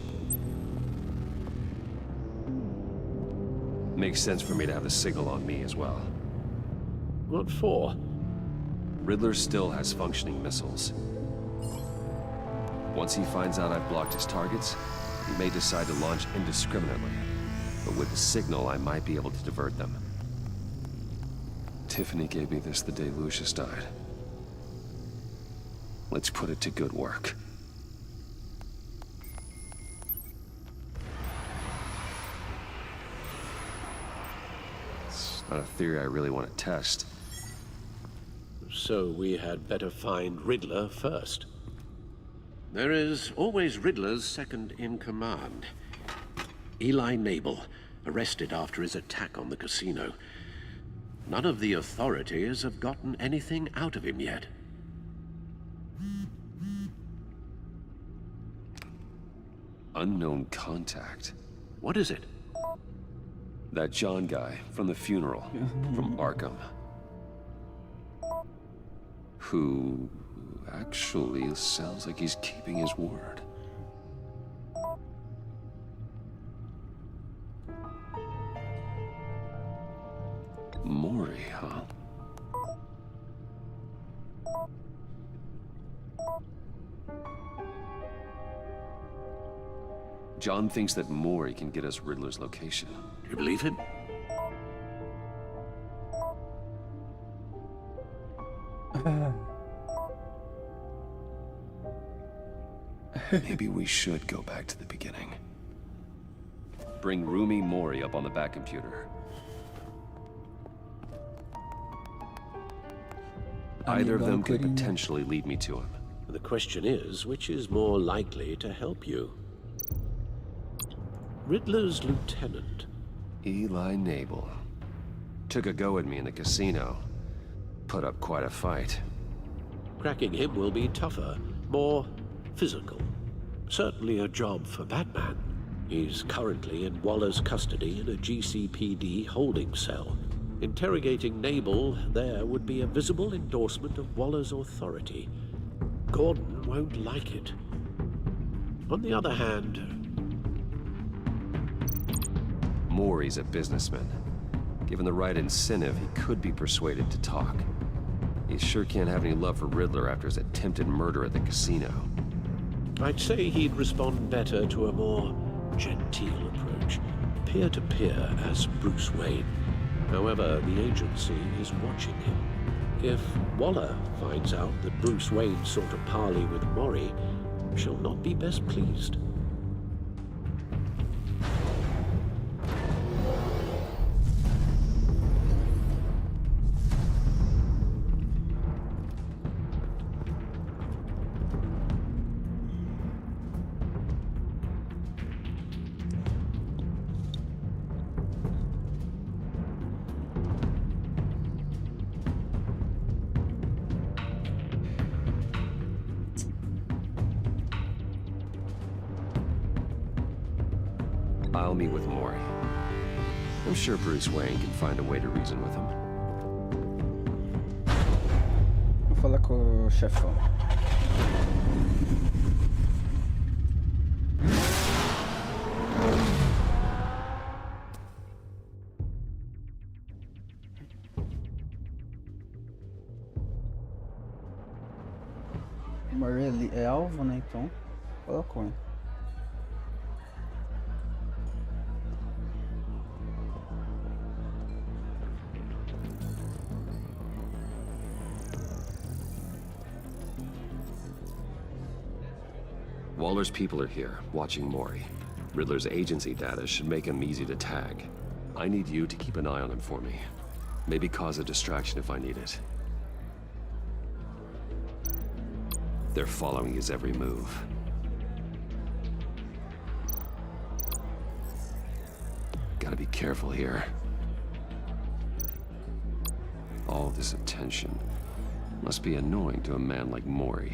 Makes sense for me to have the signal on me as well. What for? Riddler still has functioning missiles. Once he finds out I've blocked his targets, he may decide to launch indiscriminately. But with the signal, I might be able to divert them. Tiffany gave me this the day Lucius died. Let's put it to good work. Not a theory I really want to test. So we had better find Riddler first. There is always Riddler's second in command. Eli Nabel, arrested after his attack on the casino. None of the authorities have gotten anything out of him yet. Unknown contact. What is it? That John guy from the funeral, from Arkham. Who actually sounds like he's keeping his word. Mori, huh? John thinks that Mori can get us Riddler's location. Do you believe him? Maybe we should go back to the beginning. Bring Rumi Mori up on the back computer. Either of them could potentially lead me to him. The question is, which is more likely to help you? Riddler's lieutenant. Eli Nabel. Took a go at me in the casino. Put up quite a fight. Cracking him will be tougher, more physical. Certainly a job for Batman. He's currently in Waller's custody in a GCPD holding cell. Interrogating Nabel there would be a visible endorsement of Waller's authority. Gordon won't like it. On the other hand, Mori's a businessman. Given the right incentive, he could be persuaded to talk. He sure can't have any love for Riddler after his attempted murder at the casino. I'd say he'd respond better to a more genteel approach, peer-to-peer as Bruce Wayne. However, the agency is watching him. If Waller finds out that Bruce Wayne sought a parley with Mori, she'll not be best pleased. I'll meet with Mori. I'm sure Bruce Wayne can find a way to reason with him. Vou falar com o chefão. Mori é alvo, né? Então, colocou. Waller's people are here, watching Mori. Riddler's agency data should make him easy to tag. I need you to keep an eye on him for me. Maybe cause a distraction if I need it. They're following his every move. Gotta be careful here. All this attention must be annoying to a man like Mori.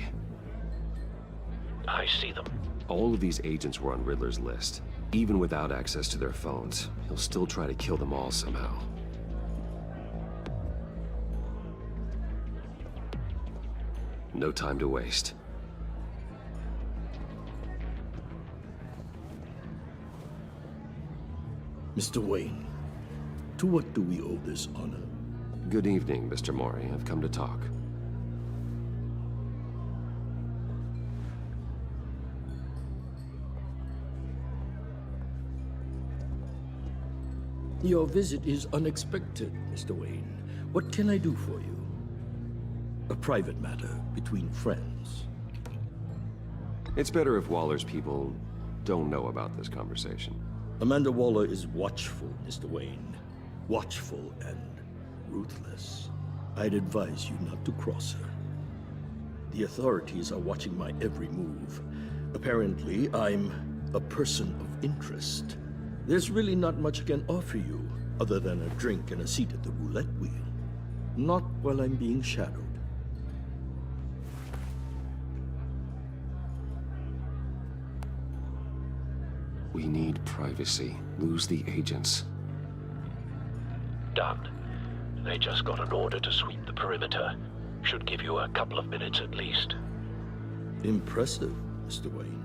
I see them. All of these agents were on Riddler's list. Even without access to their phones, he'll still try to kill them all somehow. No time to waste. Mr. Wayne, to what do we owe this honor? Good evening, Mr. Mori. I've come to talk. Your visit is unexpected, Mr. Wayne. What can I do for you? A private matter between friends. It's better if Waller's people don't know about this conversation. Amanda Waller is watchful, Mr. Wayne. watchful and ruthless. I'd advise you not to cross her. The authorities are watching my every move. Apparently, I'm a person of interest. There's really not much I can offer you, other than a drink and a seat at the roulette wheel. Not while I'm being shadowed. We need privacy. Lose the agents. Done. They just got an order to sweep the perimeter. Should give you a couple of minutes at least. Impressive, Mr. Wayne.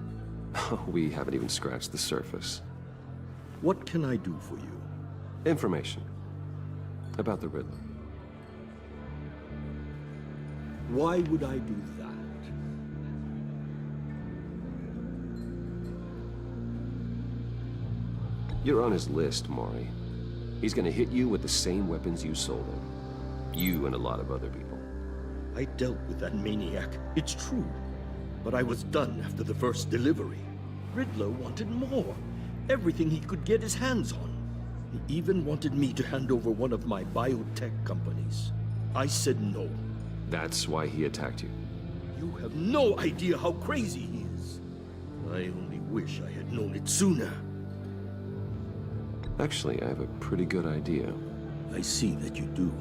We haven't even scratched the surface. What can I do for you? Information. About the Riddler. Why would I do that? You're on his list, Maury. He's gonna hit you with the same weapons you sold him. You and a lot of other people. I dealt with that maniac, it's true. But I was done after the first delivery. Riddler wanted more. Everything he could get his hands on. He even wanted me to hand over one of my biotech companies. I said no. That's why he attacked you. You have no idea how crazy he is. I only wish I had known it sooner. Actually, I have a pretty good idea. I see that you do.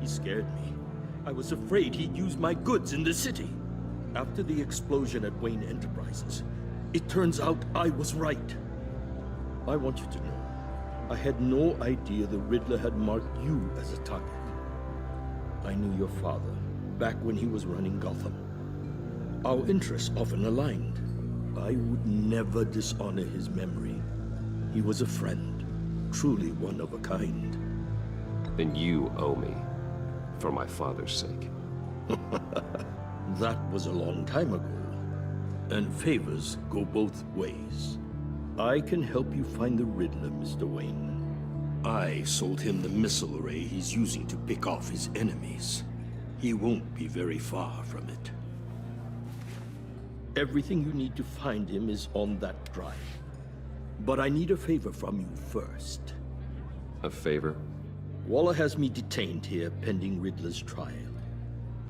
He scared me. I was afraid he'd use my goods in the city. After the explosion at Wayne Enterprises, it turns out I was right. I want you to know, I had no idea the Riddler had marked you as a target. I knew your father, back when he was running Gotham. Our interests often aligned. I would never dishonor his memory. He was a friend, truly one of a kind. Then you owe me, for my father's sake. That was a long time ago, and favors go both ways. I can help you find the Riddler, Mr. Wayne. I sold him the missile array he's using to pick off his enemies. He won't be very far from it. Everything you need to find him is on that drive. But I need a favor from you first. A favor? Waller has me detained here pending Riddler's trial.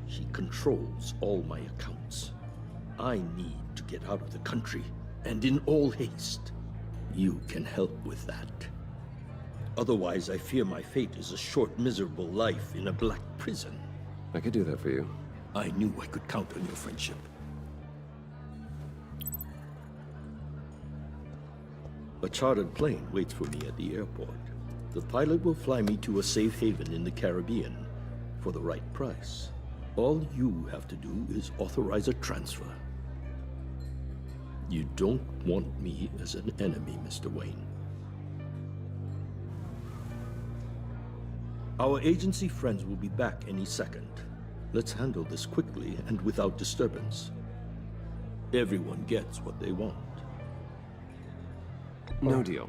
She controls all my accounts. I need to get out of the country, and in all haste. You can help with that. Otherwise, I fear my fate is a short, miserable life in a black prison. I could do that for you. I knew I could count on your friendship. A chartered plane waits for me at the airport. The pilot will fly me to a safe haven in the Caribbean for the right price. All you have to do is authorize a transfer. You don't want me as an enemy, Mr. Wayne. Our agency friends will be back any second. Let's handle this quickly and without disturbance. Everyone gets what they want. No deal.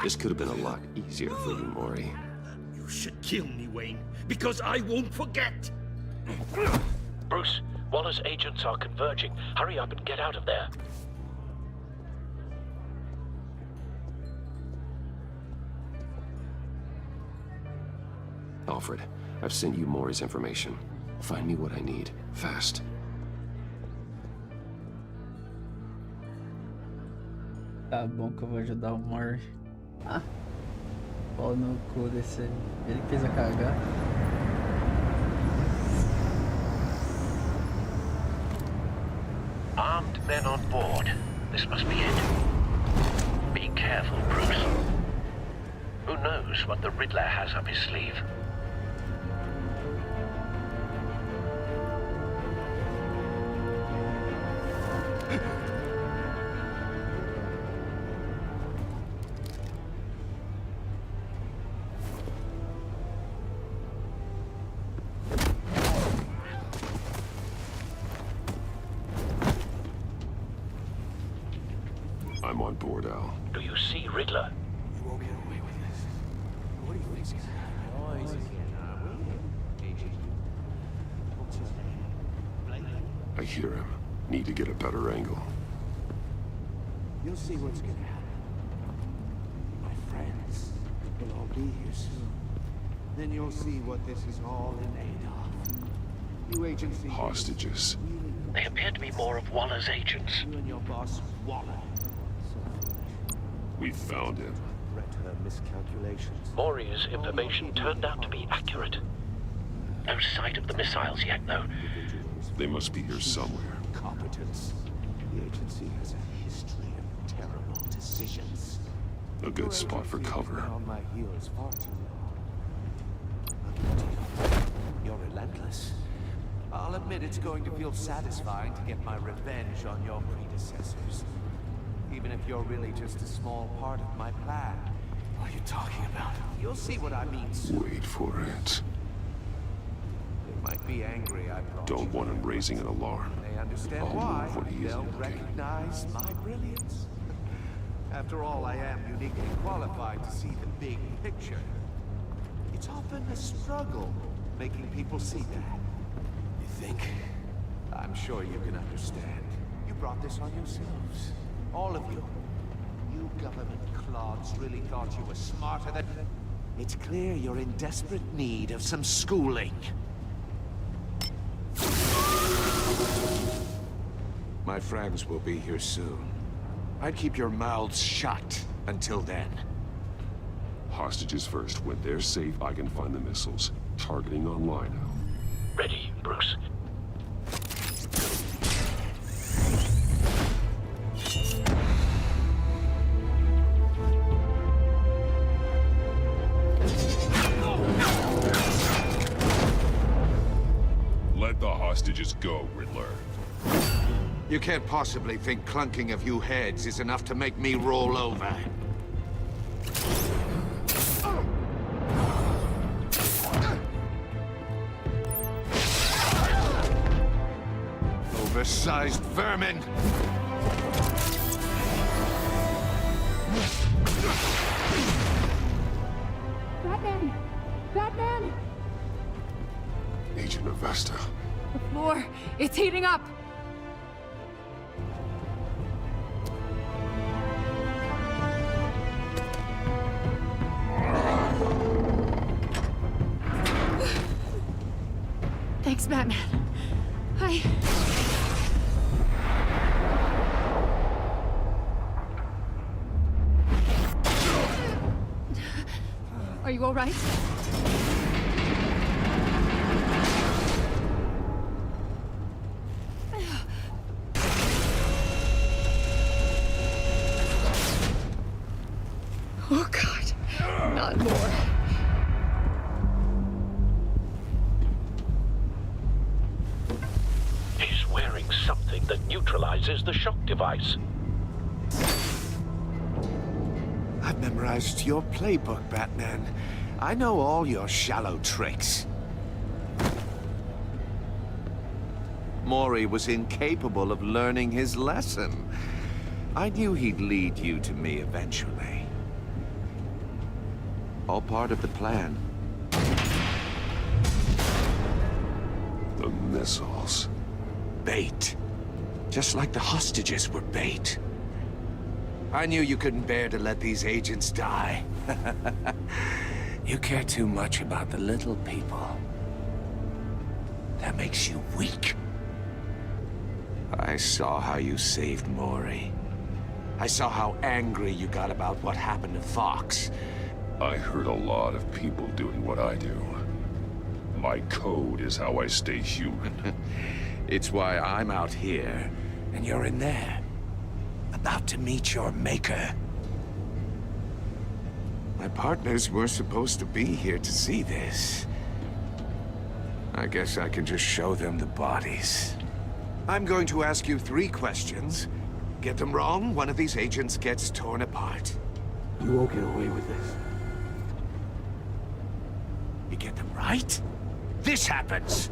This could have been a lot easier for you, Maury. You should kill me, Wayne, because I won't forget! Bruce, Waller's agents are converging. Hurry up and get out of there. Alfred, I've sent you Maury's information. Find me what I need, fast. Tá bom que eu vou ajudar o Maury. Ah, pau no cu desse. Ele fez a cagar. Armed men on board. This must be it. Be careful, Bruce. Who knows what the Riddler has up his sleeve? I'm on board, Al. Do you see Riddler? You won't get away with this. What do you think's gonna happen? I hear him. Need to get a better angle. You'll see what's gonna happen. My friends will all be here soon. Then you'll see what this is all in aid of. You agency... Hostages. They appear to be more of Waller's agents. You and your boss, Waller. We found him. Read her miscalculations. Maury's information turned out to be accurate. No sight of the missiles yet, though. They must be here somewhere. Competence. The agency has a history of terrible decisions. A good spot for cover. On my heels far too long. You're relentless. I'll admit it's going to feel satisfying to get my revenge on your predecessors. Even if you're really just a small part of my plan. What are you talking about? You'll see what I mean soon. Wait for it. They might be angry I brought Don't want him raising an alarm. They understand I'll why. move when he They'll isn't looking. recognize my brilliance. After all, I am uniquely qualified to see the big picture. It's often a struggle making people see that. You think? I'm sure you can understand. You brought this on yourselves. All of you. You government clods really thought you were smarter than... It's clear you're in desperate need of some schooling. My friends will be here soon. I'd keep your mouths shut until then. Hostages first. When they're safe, I can find the missiles. Targeting online now. Ready, Bruce. Let the hostages go, Riddler. You can't possibly think clunking a few heads is enough to make me roll over. Oversized vermin! Batman! Batman! Agent Avesta. The floor, it's heating up! Thanks, Batman. Are you all right? Oh, God. Not more. He's wearing something that neutralizes the shock device. I've memorized your playbook, Batman. I know all your shallow tricks. Maury was incapable of learning his lesson. I knew he'd lead you to me eventually. All part of the plan. The missiles. Bait. Just like the hostages were bait. I knew you couldn't bear to let these agents die. You care too much about the little people. That makes you weak. I saw how you saved Maury. I saw how angry you got about what happened to Fox. I heard a lot of people doing what I do. My code is how I stay human. It's why I'm out here, and you're in there. About to meet your maker. My partners were supposed to be here to see this. I guess I can just show them the bodies. I'm going to ask you 3 questions. Get them wrong, one of these agents gets torn apart. You won't get away with this. You get them right, this happens!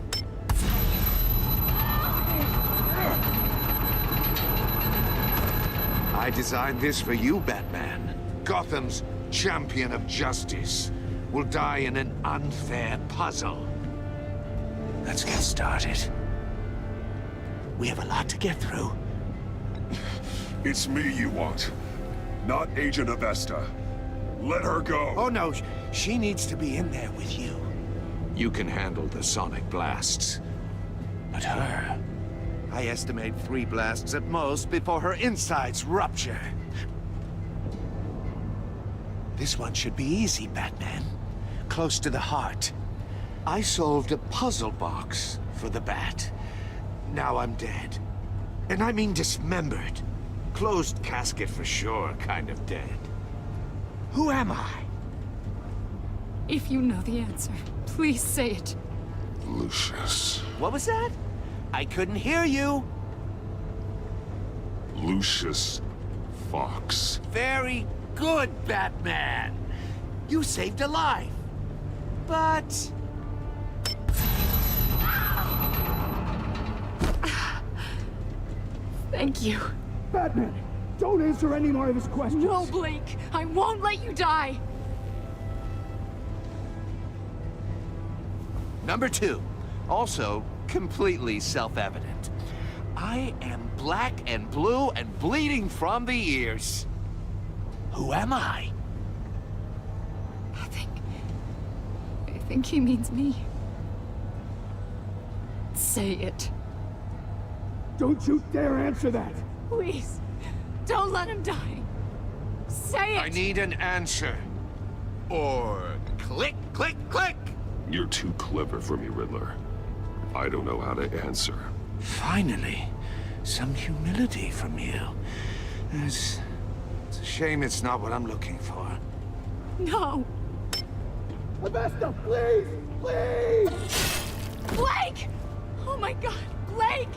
I designed this for you, Batman. Gotham's champion of justice will die in an unfair puzzle. Let's get started. We have a lot to get through. It's me you want, not Agent Avesta. Let her go. Oh no, she needs to be in there with you. You can handle the sonic blasts. But her... I estimate 3 blasts at most before her insides rupture. This one should be easy, Batman. Close to the heart. I solved a puzzle box for the Bat. Now I'm dead. And I mean dismembered. Closed casket for sure, kind of dead. Who am I? If you know the answer, please say it. Lucius. What was that? I couldn't hear you. Lucius Fox. Very good, Batman. You saved a life. But... Thank you. Batman, don't answer any more of his questions. No, Blake. I won't let you die. Number 2. Also, completely self-evident. I am black and blue and bleeding from the ears. Who am I? I think he means me. Say it. Don't you dare answer that! Please, don't let him die. Say it! I need an answer. Or click, click, click! You're too clever for me, Riddler. I don't know how to answer. Finally, some humility from you. It's a shame it's not what I'm looking for. No! Avesta, please! Please! Blake! Oh my god, Blake!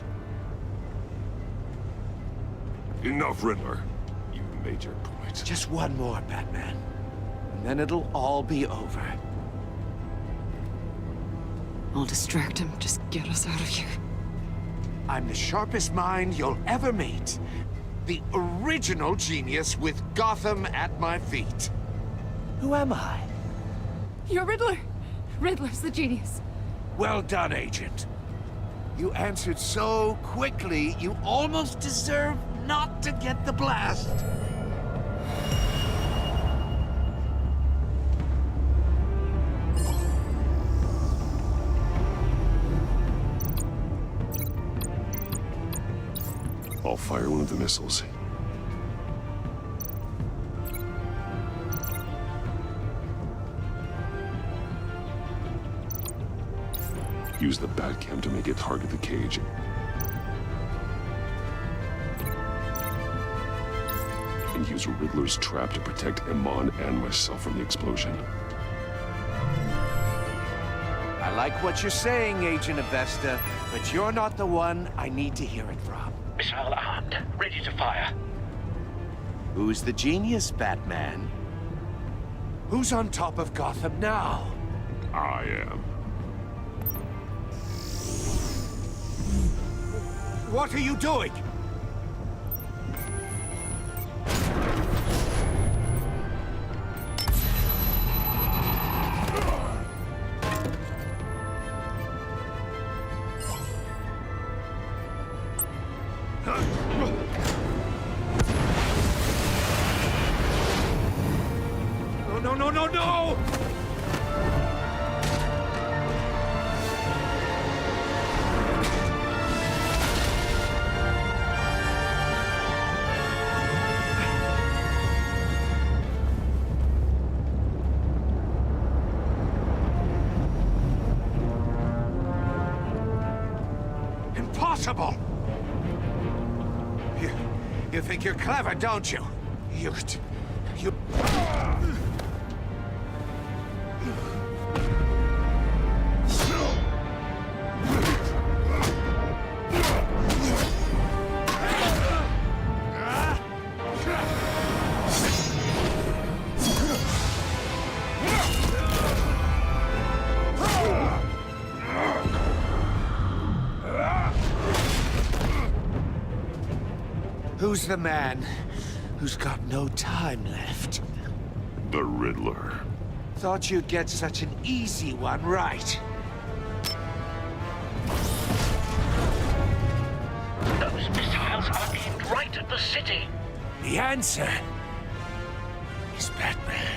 Enough, Riddler. You made your point. Just one more, Batman. And then it'll all be over. I'll distract him. Just get us out of here. I'm the sharpest mind you'll ever meet. The original genius with Gotham at my feet. Who am I? You're Riddler. Riddler's the genius. Well done, Agent. You answered so quickly, you almost deserve not to get the blast. I'll fire one of the missiles. Use the Batcam to make it target the cage. And use Riddler's trap to protect Iman and myself from the explosion. I like what you're saying, Agent Avesta, but you're not the one I need to hear it from. Missile armed, ready to fire. Who's the genius, Batman? Who's on top of Gotham now? I am. What are you doing? No, no, no, no! Impossible! You think you're clever, don't you? You... Who's the man who's got no time left? The Riddler. Thought you'd get such an easy one right. Those missiles are aimed right at the city. The answer is Batman.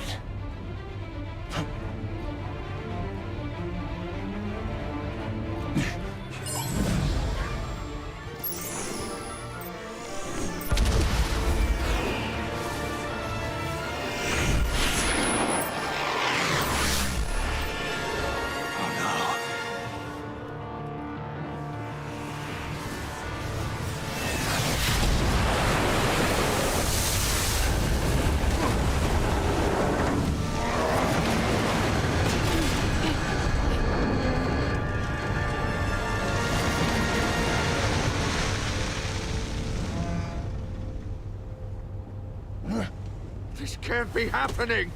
This can't be happening!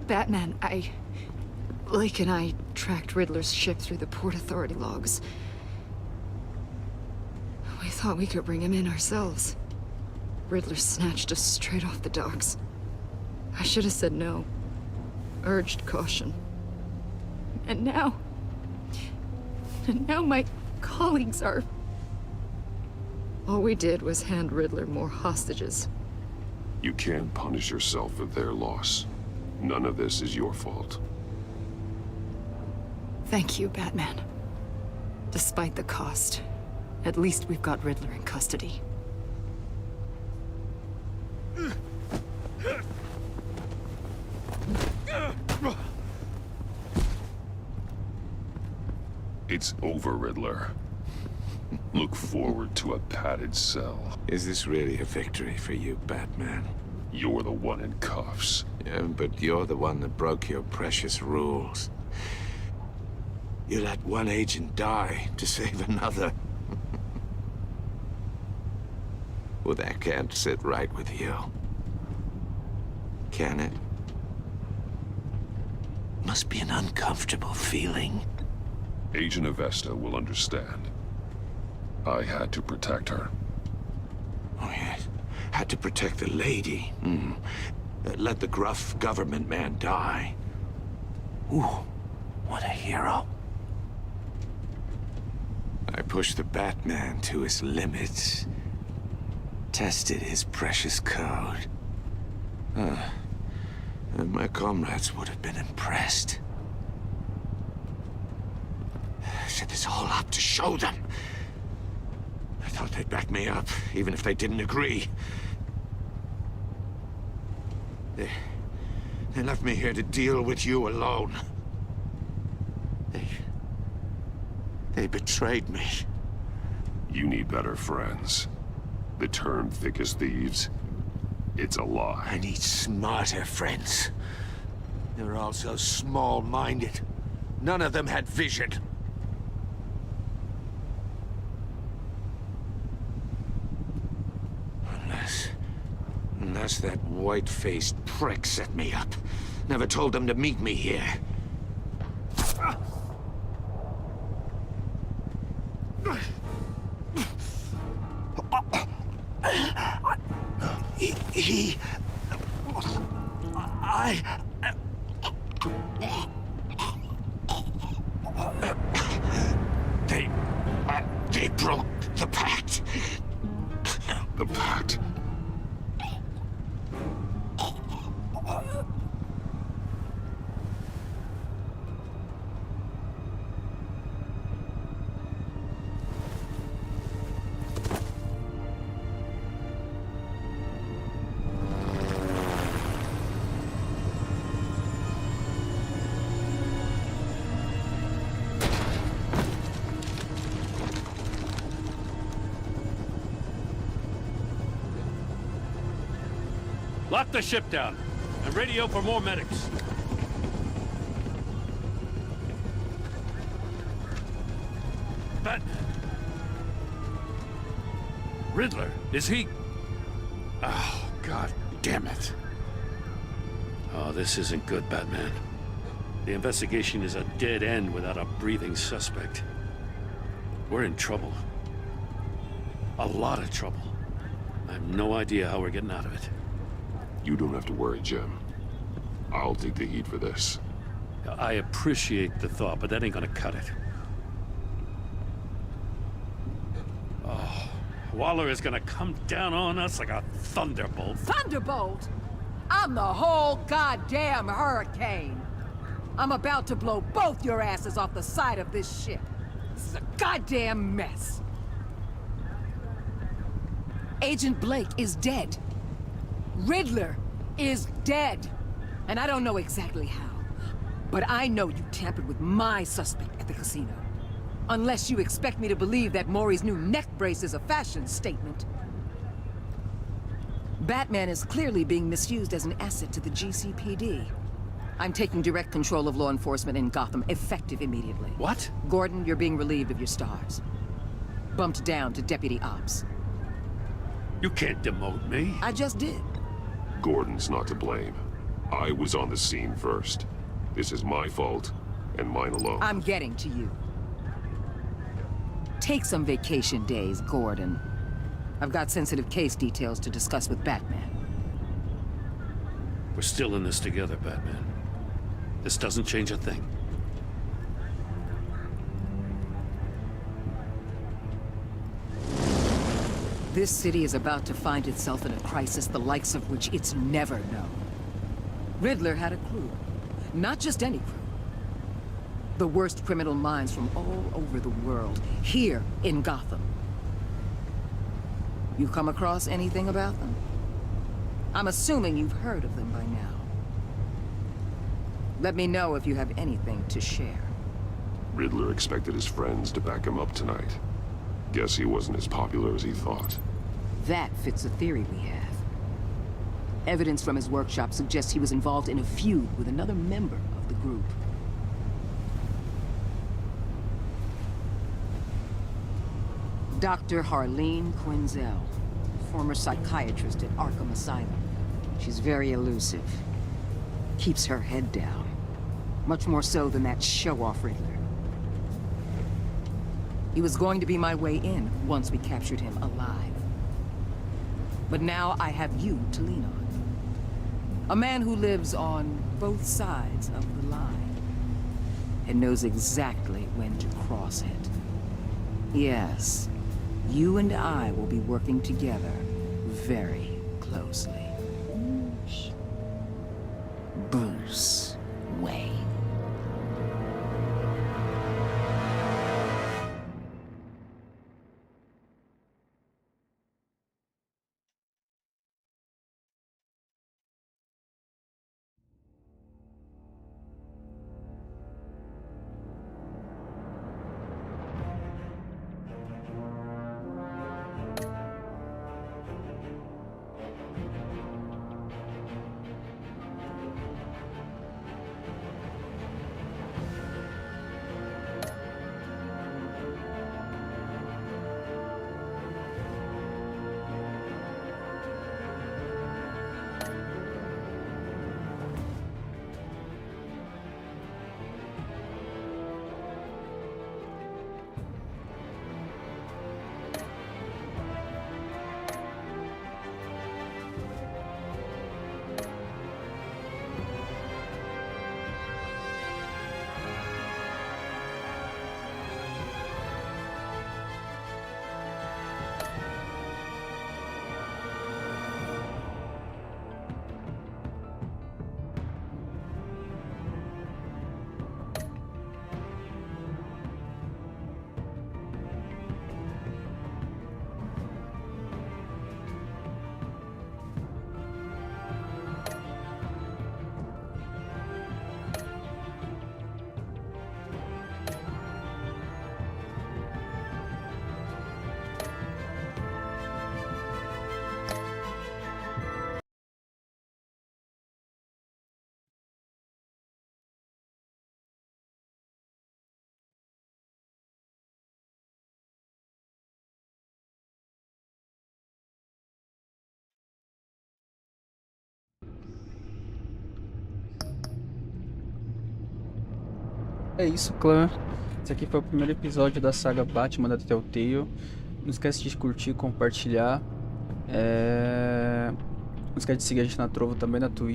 Batman, Lake and I tracked Riddler's ship through the Port Authority logs. We thought we could bring him in ourselves. Riddler snatched us straight off the docks. I should have said no. Urged caution. And now my colleagues are... All we did was hand Riddler more hostages. You can't punish yourself for their loss. None of this is your fault. Thank you, Batman. Despite the cost, at least we've got Riddler in custody. It's over, Riddler. Look forward to a padded cell. Is this really a victory for you, Batman? You're the one in cuffs. Yeah, but you're the one that broke your precious rules. You let one agent die to save another. Well, that can't sit right with you. Can it? Must be an uncomfortable feeling. Agent Avesta will understand. I had to protect her. Oh, yes. Had to protect the lady. Let the gruff government man die. Ooh, what a hero. I pushed the Batman to his limits. Tested his precious code. And my comrades would have been impressed. I set this all up to show them. I thought they'd back me up, even if they didn't agree. They left me here to deal with you alone. They betrayed me. You need better friends. The term thick as thieves, it's a lie. I need smarter friends. They're all so small-minded. None of them had vision. Unless that white-faced prick set me up. Never told them to meet me here. They broke the pact. The pact? Lock the ship down and radio for more medics. Batman. Riddler, is he... Oh, God damn it. Oh, this isn't good, Batman. The investigation is a dead end without a breathing suspect. We're in trouble. A lot of trouble. I have no idea how we're getting out of it. You don't have to worry, Jim. I'll take the heat for this. I appreciate the thought, but that ain't gonna cut it. Oh, Waller is gonna come down on us like a thunderbolt. Thunderbolt? I'm the whole goddamn hurricane. I'm about to blow both your asses off the side of this ship. This is a goddamn mess. Agent Blake is dead. Riddler is dead. And I don't know exactly how. But I know you tampered with my suspect at the casino. Unless you expect me to believe that Maury's new neck brace is a fashion statement. Batman is clearly being misused as an asset to the GCPD. I'm taking direct control of law enforcement in Gotham, effective immediately. What? Gordon, you're being relieved of your stars. Bumped down to Deputy Ops. You can't demote me. I just did. Gordon's not to blame. I was on the scene first. This is my fault, and mine alone. I'm getting to you. Take some vacation days, Gordon. I've got sensitive case details to discuss with Batman. We're still in this together, Batman. This doesn't change a thing. This city is about to find itself in a crisis the likes of which it's never known. Riddler had a crew. Not just any crew. The worst criminal minds from all over the world, here in Gotham. You come across anything about them? I'm assuming you've heard of them by now. Let me know if you have anything to share. Riddler expected his friends to back him up tonight. Guess he wasn't as popular as he thought. That fits a theory we have. Evidence from his workshop suggests he was involved in a feud with another member of the group. Dr. Harleen Quinzel, former psychiatrist at Arkham Asylum. She's very elusive. Keeps her head down. Much more so than that show-off Riddler. He was going to be my way in once we captured him alive. But now I have you to lean on. A man who lives on both sides of the line. And knows exactly when to cross it. Yes, you and I will be working together very closely. Bruce Wayne. É isso, clã. Esse aqui foi o primeiro episódio da saga Batman da Telltale. Não esquece de curtir, compartilhar. Não esquece de seguir a gente na Trovo, também na Twitch.